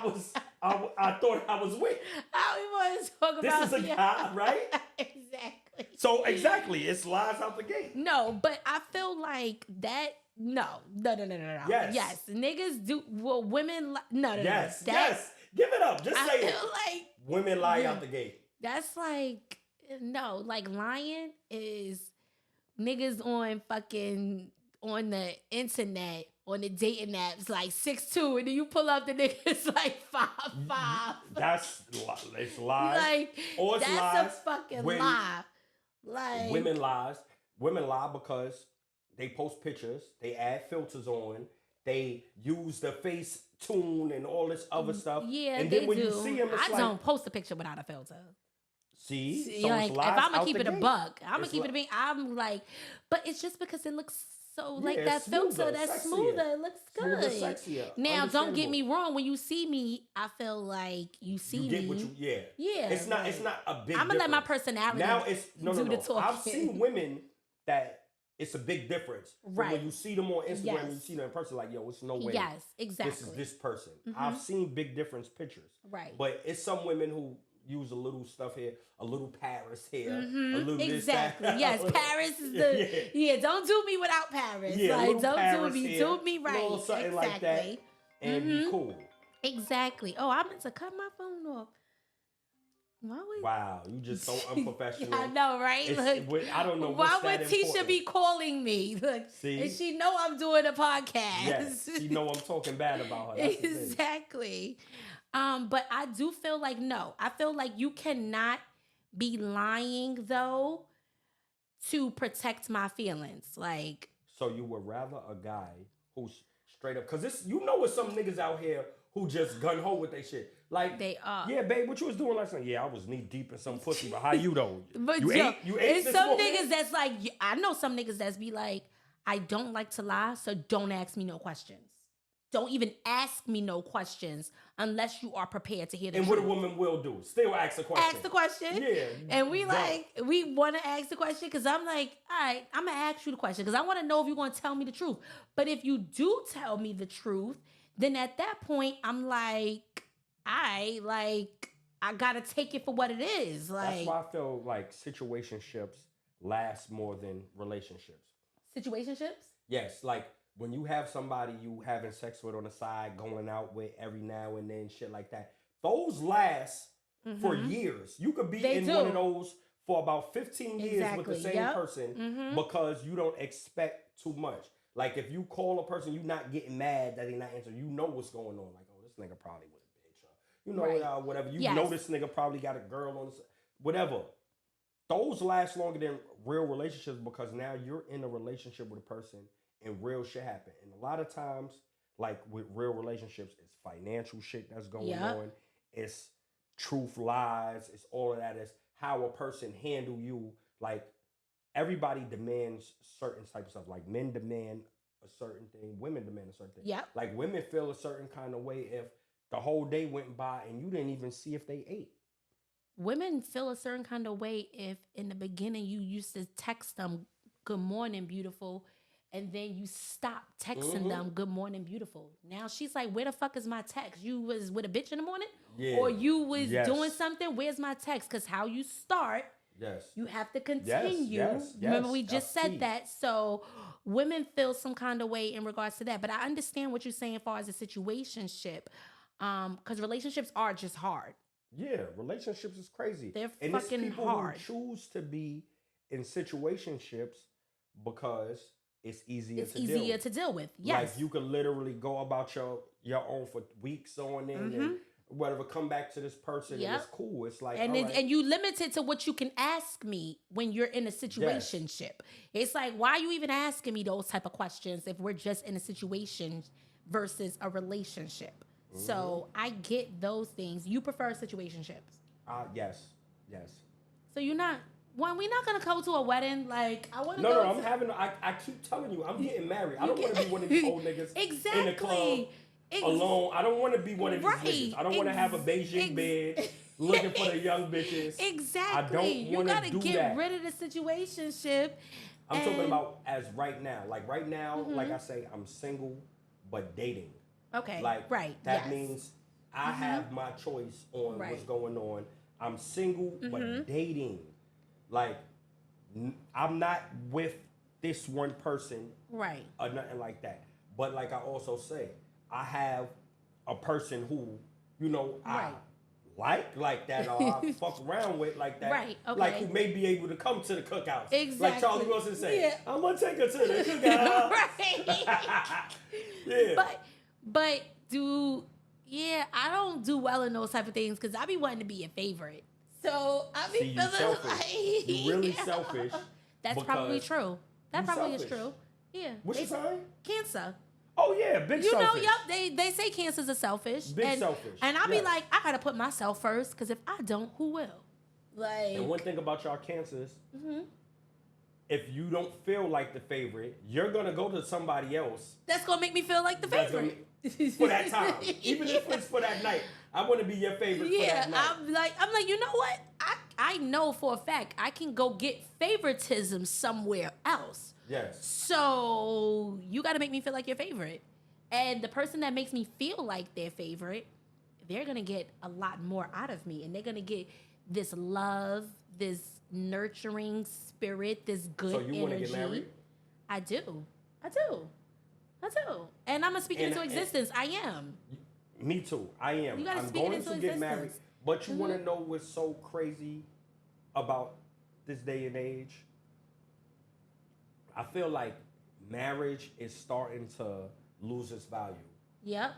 thought I was with. I want to talk this about is a guy, right? Exactly. So exactly, it's lies out the gate. No, but I feel like that. No. Yes, niggas do. Well, women. No. Yes. Give it up. Just say it. I feel like women lie out the gate. That's like, no, like lying is niggas on the internet, on the dating apps, like 6'2", and then you pull up the niggas like 5'5". It's lies. Like, or it's that's lies. a fucking lie. Like, women lie because they post pictures, they add filters on, they use the face tune and all this other stuff. Yeah, and then when do. You see them, it's I don't post a picture without a filter. See, so like, it's if lies I'm gonna keep it a buck, I'm like, but it's just because it looks so like that filter, that's smoother. It looks good. Sexier, now, don't get me wrong. When you see me, I feel like you see me. Get what you, yeah. It's not a big. I'm gonna let my personality. Now it's no. The talking. I've seen women that. It's a big difference. Right. When you see them on Instagram and you see them in person, like, yo, it's no way. Yes, exactly. This is this person. I've seen big difference pictures. Right. But it's some women who use a little stuff here, a little Paris here, a little exactly. this, that. Yes, Paris is the don't do me without Paris. Yeah, like, don't Paris do me. Here, Do me right. Little something exactly. Like that. And be cool. Exactly. Oh, I meant to cut my phone off. Wow, you just so unprofessional. I know, right? Look, I don't know. Why would Tisha be calling me? Look, see, and she know I'm doing a podcast. Yes, she know I'm talking bad about her. That's exactly. But I do feel like no. I feel like you cannot be lying though to protect my feelings. Like, so you would rather a guy who's straight up, because this, you know, with some niggas out here who just gun ho with their shit. Like, they are. Yeah, babe, what you was doing last night? Yeah, I was knee deep in some pussy, but how you though? But you ate it's some niggas that's like, I know some niggas that's be like, I don't like to lie, so don't ask me no questions. Don't even ask me no questions unless you are prepared to hear the truth. And what a woman will do, still ask the question. Ask the question. Yeah. And we want to ask the question because I'm like, all right, I'm going to ask you the question because I want to know if you're going to tell me the truth. But if you do tell me the truth, then at that point, I'm like, I got to take it for what it is. Like, that's why I feel like situationships last more than relationships. Situationships? Yes, like when you have somebody you having sex with on the side, going out with every now and then, shit like that. Those last for years. You could be one of those for about 15 years with the same person because you don't expect too much. Like if you call a person, you're not getting mad that they not answering. You know what's going on. Like, oh, this nigga probably with a bitch. You know, whatever. You know this nigga probably got a girl on the side. Whatever. Those last longer than real relationships because now you're in a relationship with a person and real shit happen. And a lot of times, like with real relationships, it's financial shit that's going on. It's truth, lies. It's all of that. It's how a person handle you. Like everybody demands certain types of stuff. Like men demand a certain thing, women demand a certain thing. Yeah. Like women feel a certain kind of way if the whole day went by and you didn't even see if they ate. Women feel a certain kind of way if in the beginning you used to text them good morning beautiful and then you stop texting them good morning beautiful. Now she's like, where the fuck is my text? You was with a bitch in the morning? Yeah. Or you was doing something? Where's my text? Because how you start, you have to continue. Yes. Remember we just said that. So women feel some kind of way in regards to that. But I understand what you're saying as far as a situationship. Because relationships are just hard. Yeah, relationships is crazy. They're and fucking it's people hard. who choose to be in situationships because it's easier to deal with. Yes. Like you can literally go about your own for weeks on end and whatever, come back to this person and it's cool. It's like and you limited to what you can ask me when you're in a situationship. It's like, why are you even asking me those type of questions if we're just in a situation versus a relationship? So I get those things. You prefer situationships? Yes. So you're not. When we're not gonna go to a wedding, like I want to. No, I'm having. I keep telling you, I'm getting married. I don't want to be one of these old niggas in the club alone. I don't want to be one of these niggas. I don't want to have a Beijing bed looking for the young bitches. Exactly. I don't want to do that. You gotta get rid of the situationship. I'm talking about as right now. Like right now, like I say, I'm single but dating. Okay. Like that means I have my choice on what's going on. I'm single but dating. Like I'm not with this one person. Right. Or nothing like that. But like I also say, I have a person who, I like that or I fuck around with like that. Right. Okay. Like who may be able to come to the cookouts. Exactly. Like Charlie Wilson say, I'm gonna take her to the cookout. Right. But I don't do well in those type of things because I be wanting to be your favorite. So I be feeling like you're really selfish. That's probably true. That probably is true. Yeah. What's your sign? Cancer. Oh yeah, big selfish. They say cancers are selfish. Selfish. And I'll be like, I gotta put myself first because if I don't, who will? Like. And one thing about y'all cancers, if you don't feel like the favorite, you're gonna go to somebody else. That's gonna make me feel like the favorite. For that time. Even if it's for that night. I want to be your favorite for that night. I'm like, you know what? I know for a fact I can go get favoritism somewhere else. Yes. So you got to make me feel like your favorite. And the person that makes me feel like their favorite, they're going to get a lot more out of me. And they're going to get this love, this nurturing spirit, this good energy. So you want to get married? I do. And I'm going to speak it into existence. I am. Me too. I am. I'm going to get married. But you want to know what's so crazy about this day and age? I feel like marriage is starting to lose its value. Yep.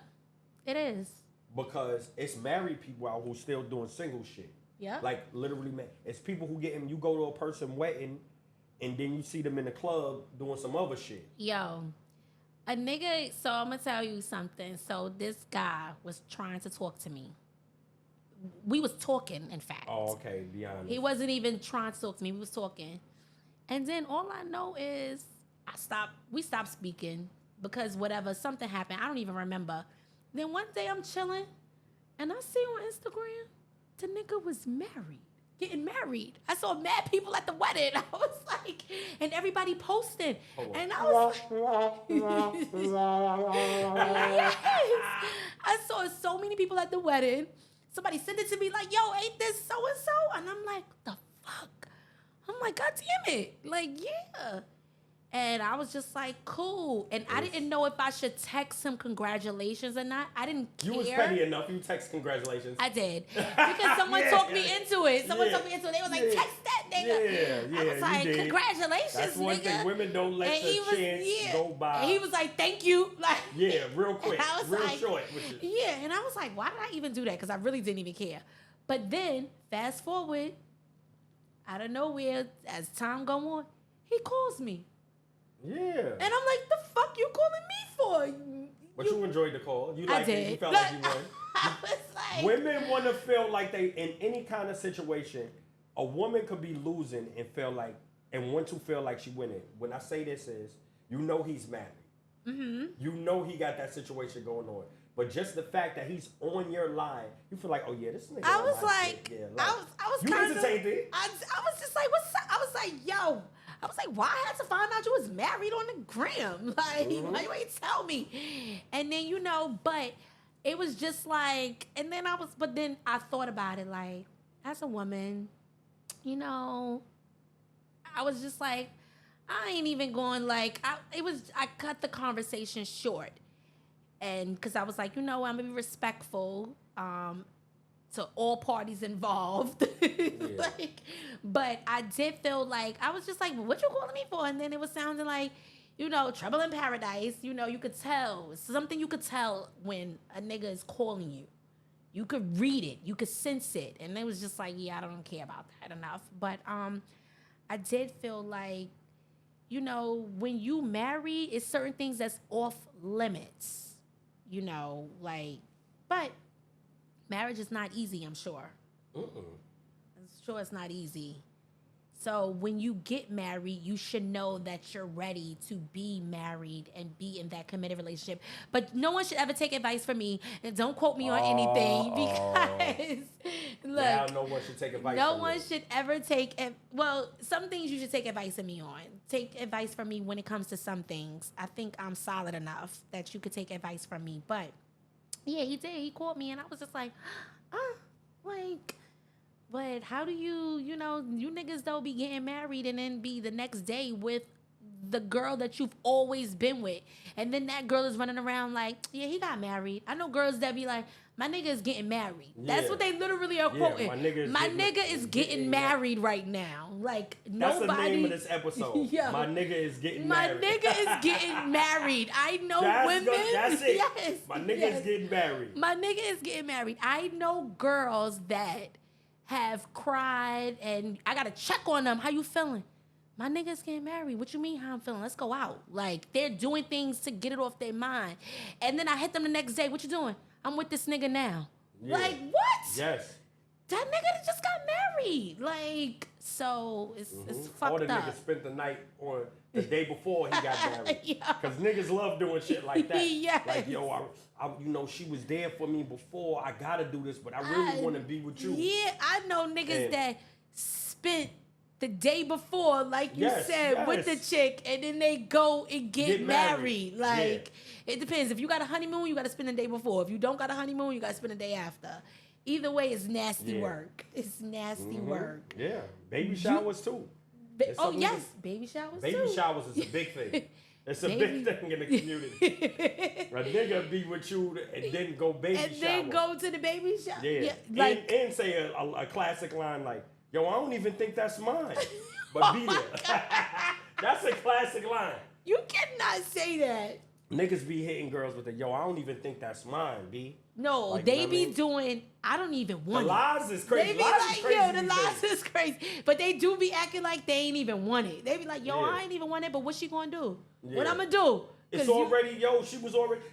It is. Because it's married people out who still doing single shit. Yeah. Like literally, it's people who you go to a person wedding and then you see them in the club doing some other shit. Yo. A nigga, so I'm going to tell you something. So this guy was trying to talk to me. We was talking, in fact. Oh, okay. Be honest. He wasn't even trying to talk to me. We was talking. And then all I know is we stopped speaking because something happened. I don't even remember. Then one day I'm chilling and I see on Instagram the nigga was getting married. I saw mad people at the wedding. I was like, and everybody posted. And I was like, yes. I saw so many people at the wedding. Somebody sent it to me like, yo, ain't this so-and-so? And I'm like, the fuck? I'm like, God damn it. Like, yeah. And I was just like, cool. And I didn't know if I should text him congratulations or not. I didn't care. You was petty enough. You text congratulations. I did. Because someone talked me into it. Someone talked me into it. They was like, text that nigga. Yeah, I was like, congratulations, That's one nigga. thing. Women don't let the chance go by. And he was like, thank you. Like, yeah, real quick. Real like, short. Yeah, and I was like, why did I even do that? Because I really didn't even care. But then, fast forward, out of nowhere, as time go on, he calls me. Yeah. And I'm like, the fuck you calling me for? But you enjoyed the call. You liked it. You felt like you won. I was like, women want to feel like they in any kind of situation. A woman could be losing and feel like and want to feel like she winning. When I say this is, you know he's married. Mm-hmm. You know he got that situation going on. But just the fact that he's on your line, you feel like, oh yeah, this nigga. I was like, I was you kind of. I was just like, what's up? I was like, yo. I was like, why I had to find out you was married on the gram? Like, why you ain't tell me? And then, but it was just like, but then I thought about it, like, as a woman, I was just like, I ain't even going, like, I cut the conversation short. And because I was like, I'm going to be respectful to all parties involved. Yeah. But I did feel like, I was just like, what you calling me for? And then it was sounding like, trouble in paradise. You could tell. It's something you could tell when a nigga is calling you. You could read it. You could sense it. And it was just like, yeah, I don't care about that enough. But I did feel like, when you marry, it's certain things that's off limits. But marriage is not easy, I'm sure. I'm sure it's not easy. So when you get married, you should know that you're ready to be married and be in that committed relationship. But no one should ever take advice from me. And don't quote me on anything because, look, now no one should take advice from me. No one should ever take, some things you should take advice from me on. Take advice from me when it comes to some things. I think I'm solid enough that you could take advice from me. But, yeah, he did. He called me and I was just like, but how do you niggas don't be getting married and then be the next day with the girl that you've always been with. And then that girl is running around like, yeah, he got married. I know girls that be like, my nigga is getting married. Yeah. That's what they literally are quoting. My nigga is getting married right now. Like, nobody. That's the name of this episode. Yo, my nigga is getting married. My nigga is getting married. I know women. That's it. Yes, my nigga is getting married. My nigga is getting married. I know girls that have cried and I gotta check on them. How you feeling? My nigga's getting married. What you mean how I'm feeling? Let's go out. Like, they're doing things to get it off their mind. And then I hit them the next day. What you doing? I'm with this nigga now. Yeah. Like, what? Yes. That nigga just got married. Like, so it's fucked up. All the niggas spent the night on the day before he got married. Because niggas love doing shit like that. Yes. Like, yo, I she was there for me before. I gotta do this, but I really want to be with you. Yeah, I know niggas that spent the day before, like you said, with the chick, and then they go and get married. Like, it depends. If you got a honeymoon, you got to spend the day before. If you don't got a honeymoon, you got to spend the day after. Either way, it's nasty work. It's nasty work. Yeah. Baby showers, too. Baby showers, Baby showers is a big thing. It's a big thing in the community. A nigga be with you and then go baby shower. And then go to the baby shower. Yeah. Like, and say a classic line like, yo, I don't even think that's mine. But be there. That's a classic line. You cannot say that. Niggas be hitting girls with the, yo, I don't even think that's mine, B. No, like, they be doing, I don't even want it. The lies is crazy. They be like, yo, the lies is crazy. But they do be acting like they ain't even want it. They be like, yo, I ain't even want it, but what she gonna do? Yeah. What I'm gonna do? It's already,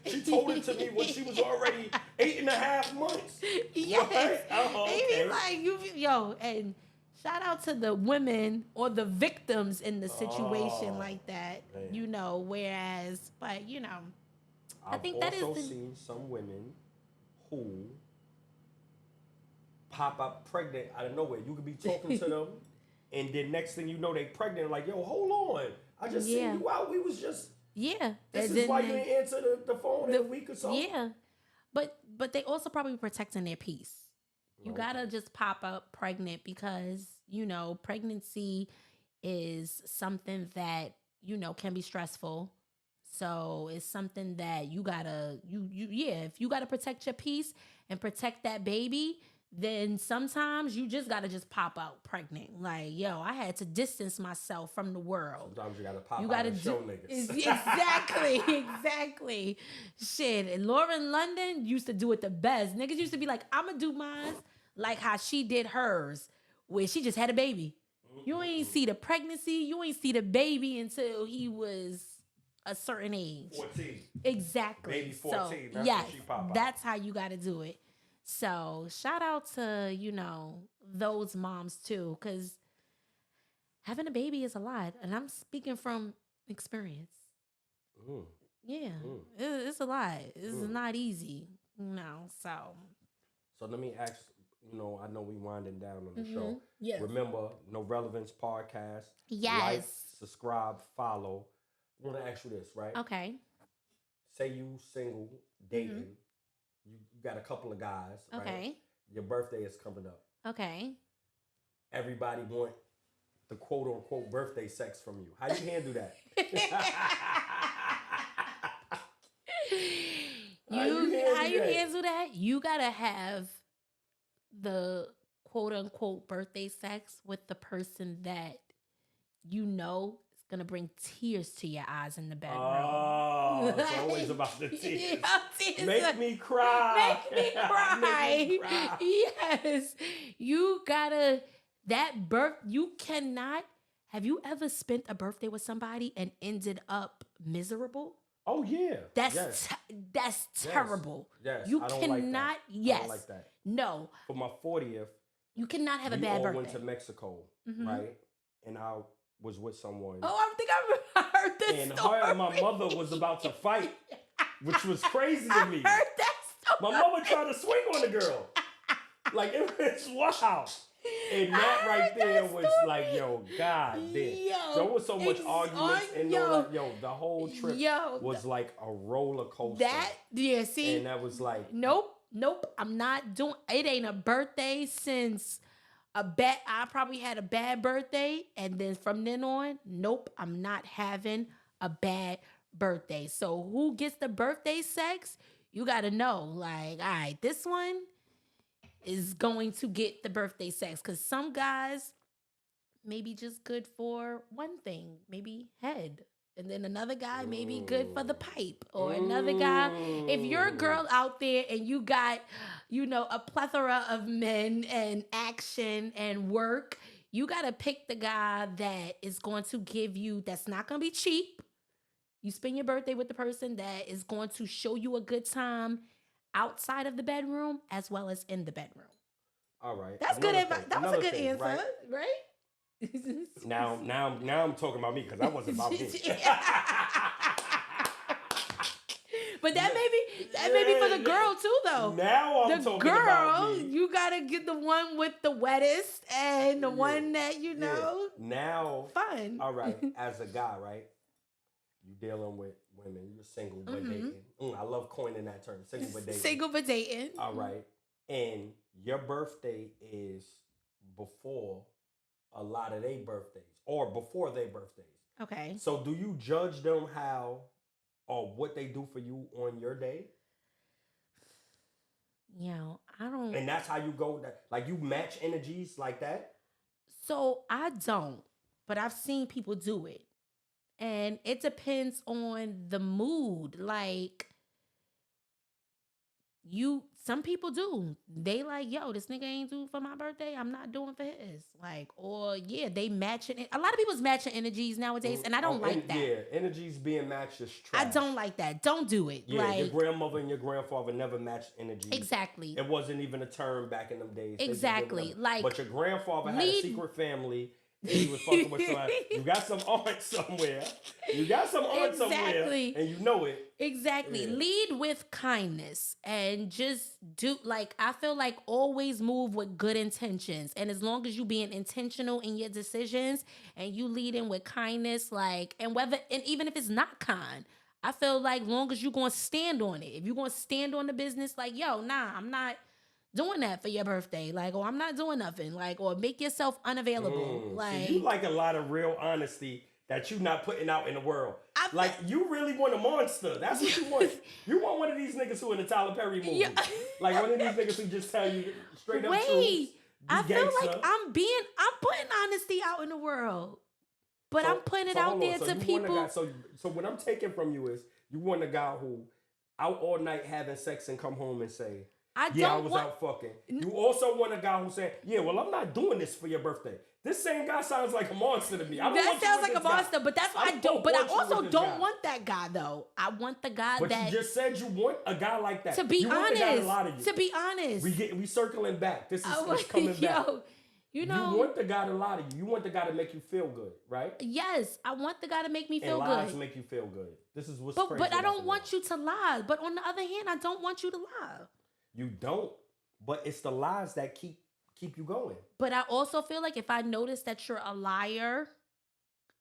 she told it to me when she was already 8.5 months. Yes. Right? Oh, okay. They be like, and shout out to the women or the victims in the situation like that, man. Whereas, but, I think that is. I've also seen some women who pop up pregnant out of nowhere. You could be talking to them, and then next thing you know, they pregnant. Like, yo, hold on. I just seen you out. We was just. Yeah. This is why you didn't answer the phone in a week or so. Yeah. But they also probably protecting their peace. You gotta just pop up pregnant because, pregnancy is something that, can be stressful. So it's something that you gotta, if you gotta protect your peace and protect that baby, then sometimes you just gotta just pop out pregnant. Like, yo, I had to distance myself from the world. Sometimes you gotta pop out and show niggas. Exactly. Shit, and Lauren London used to do it the best. Niggas used to be like, I'ma do mine like how she did hers, where she just had a baby. You ain't see the pregnancy, you ain't see the baby until he was a certain age. 14. Exactly. Baby 14. So, that's yes, when she pop out. that's how you got to do it. So shout out to, those moms too, because having a baby is a lot. And I'm speaking from experience. Mm. Yeah, it's a lot. It's not easy, so. So let me ask, I know we winding down on the show. Yes. Remember, No Relevance Podcast. Yes. Like, subscribe, follow. I want to ask you this, right? Okay. Say you single, dating. You got a couple of guys, right? Okay. Your birthday is coming up. Okay. Everybody want the quote-unquote birthday sex from you. How you handle that? How you handle that? You gotta have the quote unquote birthday sex with the person that is gonna bring tears to your eyes in the bedroom. Oh, it's always about the tears. Make me cry. Make me cry. Make me cry. Yes. You gotta you cannot. Have you ever spent a birthday with somebody and ended up miserable? Oh yeah, that's terrible. Yes, you cannot. Like yes, I don't like that. No. For my 40th, you cannot have a bad birthday. We went to Mexico, right? And I was with someone. Oh, I think I heard this and story. her and my mother was about to fight, which was crazy to me. I heard that story. My mother tried to swing on the girl. Like, it was wow. And that right there was like, yo, God damn. There was so much arguments and the whole trip was like a roller coaster. See? And that was like, nope, I'm not doing it. Ain't a birthday since I probably had a bad birthday, and then from then on, nope, I'm not having a bad birthday. So who gets the birthday sex? You got to know, like, all right, this one is going to get the birthday sex, because some guys may be just good for one thing, maybe head. And then another guy may be good for the pipe, or another guy. If you're a girl out there and you got, a plethora of men and action and work, you got to pick the guy that is going to give you, that's not going to be cheap. You spend your birthday with the person that is going to show you a good time outside of the bedroom as well as in the bedroom. All right. That's good advice. That was a good answer, right? Now I'm talking about me, because that wasn't about me. But that may be for the girl too, though. Now I'm talking about me. You gotta get the one with the wettest and the one that Now fun. All right, as a guy, right? You dealing with women. You're single but dating. I love coining that term. Single but dating. Single but dating. All right, and your birthday is before a lot of their birthdays, or before their birthdays. Okay. So do you judge them how or what they do for you on your day? I don't. And that's how you go, like, you match energies like that? So I don't, but I've seen people do it. And it depends on the mood. Like, some people do. They like, yo, this nigga ain't do for my birthday, I'm not doing for his. Like, or they matching. A lot of people's matching energies nowadays, and I don't like that. Yeah, energies being matched is trash. I don't like that. Don't do it. Yeah, like, your grandmother and your grandfather never matched energies. Exactly. It wasn't even a term back in them days. Exactly. Like, but your grandfather had a secret family. He was fucking with somebody. You got some aunt somewhere. And you know it. Exactly. Yeah. Lead with kindness and just do, like, I feel like always move with good intentions. And as long as you being intentional in your decisions and you lead in with kindness, like, and even if it's not kind, I feel like long as you're going to stand on it. If you're going to stand on the business, like, yo, nah, I'm not doing that for your birthday, like, or I'm not doing nothing, like, or make yourself unavailable. Like, so you like a lot of real honesty that you're not putting out in the world. Like, you really want a monster. That's what you want. You want one of these niggas who in the Tyler Perry movie. Like, one of these niggas who just tell you straight up truth. I feel like I'm putting honesty out in the world. But I'm putting it out there to people. So what I'm taking from you is, you want a guy who out all night having sex and come home and say, I was out fucking. You also want a guy who said, yeah, well, I'm not doing this for your birthday. This same guy sounds like a monster to me. That sounds like a monster, but that's what I don't. But I also don't want that guy, though. I want the guy but you just said you want a guy like that. To be honest. Want the guy to lie to you. To be honest. We circling back. This is coming back. You know, you want the guy to lie to you. You want the guy to make you feel good, right? Yes, I want the guy to make me feel good. And lies make you feel good. This is what's crazy. But I don't want you to lie. But on the other hand, I don't want you to lie. You don't. But it's the lies that keep you going. But I also feel like if I notice that you're a liar,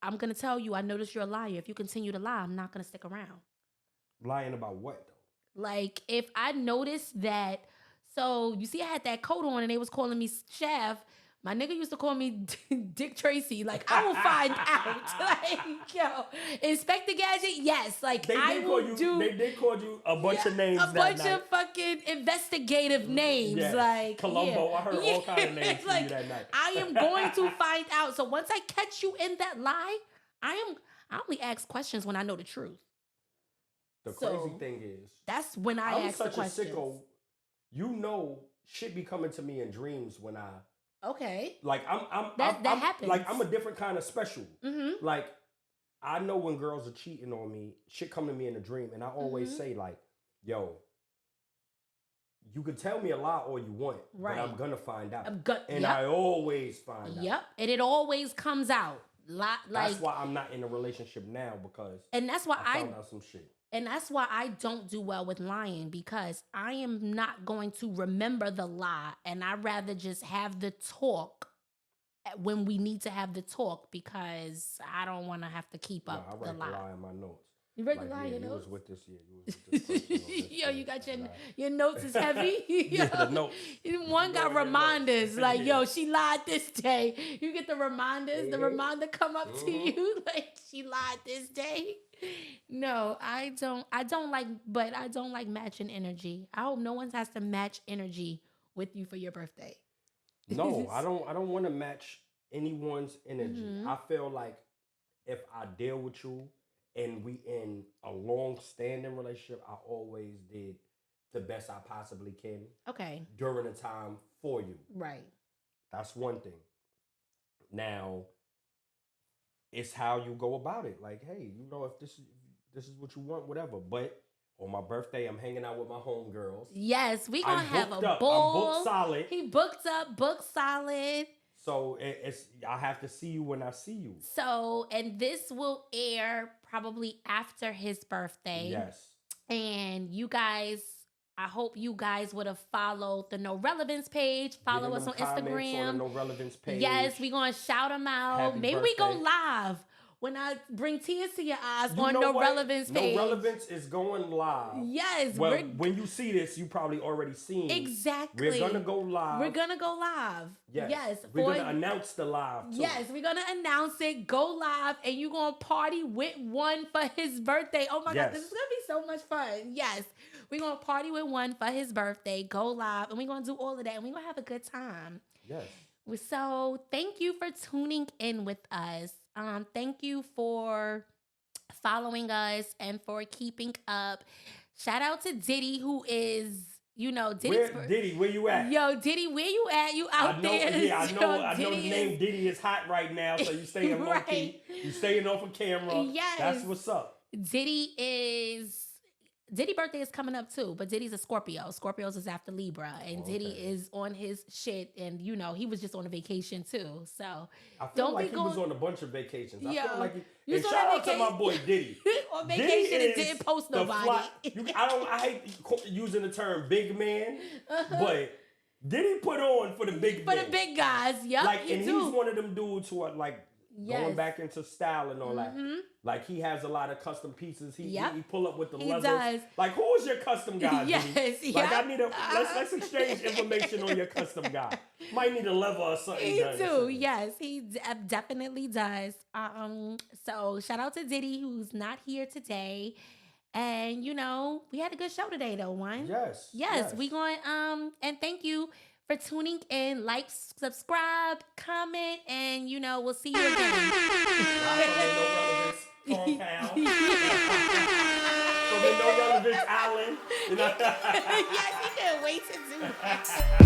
I'm gonna tell you I notice you're a liar. If you continue to lie, I'm not gonna stick around. Lying about what though? Like if I notice that. So you see, I had that coat on and they was calling me chef. My nigga used to call me Dick Tracy. Like, I will find out. Like, yo, Inspector Gadget, yes. Like, They called you a bunch of names a bunch of fucking investigative names. Yes. Like, Columbo. I heard all kinds of names from you that night. I am going to find out. So once I catch you in that lie, I only ask questions when I know the truth. The crazy thing is, that's when I ask the questions. I'm such a sicko. You know, shit be coming to me in dreams when I... Okay. Like that happens. Like I'm a different kind of special. Mm-hmm. Like I know when girls are cheating on me, shit come to me in a dream, and I always say like, "Yo, you can tell me a lie all you want, but I'm gonna find out." I always find out. Yep, and it always comes out. That's why I'm not in a relationship now because that's why I found out some shit. And that's why I don't do well with lying because I am not going to remember the lie. And I'd rather just have the talk when we need to have the talk because I don't want to have to keep up the lie. I write the lie in my notes. You write the lie in your notes? You was with this year. You was with this person, Yo, you got your notes is heavy? Yeah, the notes. One got reminders like, yo, she lied this day. You get the reminders. Mm-hmm. The reminder come up to you like she lied this day. No, I don't like matching energy. I hope no one has to match energy with you for your birthday. No, I don't want to match anyone's energy. Mm-hmm. I feel like if I deal with you and we in a long-standing relationship, I always did the best I possibly can. Okay. During the time for you. Right. That's one thing. Now, it's how you go about it. Like, hey, you know, if this is what you want, whatever. But on my birthday, I'm hanging out with my homegirls. Yes, we gonna have a ball. I'm booked solid. He booked solid. So I have to see you when I see you. So, and this will air probably after his birthday. Yes. And you guys, I hope you guys would have followed the No Relevance page. Follow us on Instagram. On the No Relevance page. Yes, we're going to shout them out. Happy Maybe birthday. we go live when I bring tears to your eyes on No Relevance page. No Relevance is going live. Yes. Well, when you see this, you probably already seen. Exactly. We're going to go live. Yes. We're going to announce the live, too. Yes, we're going to announce it, go live, and you're going to party with One for his birthday. Oh, my God, this is going to be so much fun. Yes. We're going to party with One for his birthday, go live, and we're going to do all of that, and we're going to have a good time. Yes. So thank you for tuning in with us. Thank you for following us and for keeping up. Shout out to Diddy, who is, Diddy, where you at? Yo, Diddy, where you at? You out there? Yeah, I know the name Diddy is hot right now, so you staying low key. You staying off of camera. Yes. That's what's up. Diddy birthday is coming up too, but Diddy's a Scorpio. Scorpios is after Libra, and Diddy is on his shit, and he was just on a vacation too. So I feel like he was on a bunch of vacations. I feel like and shout out to my boy Diddy. On vacation and didn't post nobody. I hate using the term big man, but Diddy put on for the big the big guys. Yep, he's one of them dudes who are like going back into style and all that. Like he has a lot of custom pieces. He pull up with the leathers. Does. Like who is your custom guy? Yes, like I need let's exchange information on your custom guy. Might need a leather or something. He do. Yes, he definitely does. So shout out to Diddy who's not here today. And we had a good show today though, One. Yes. We going and thank you for tuning in. Like, subscribe, comment, and we'll see you again. Compound. From the No Relevance Island. Yes, he can't wait to you.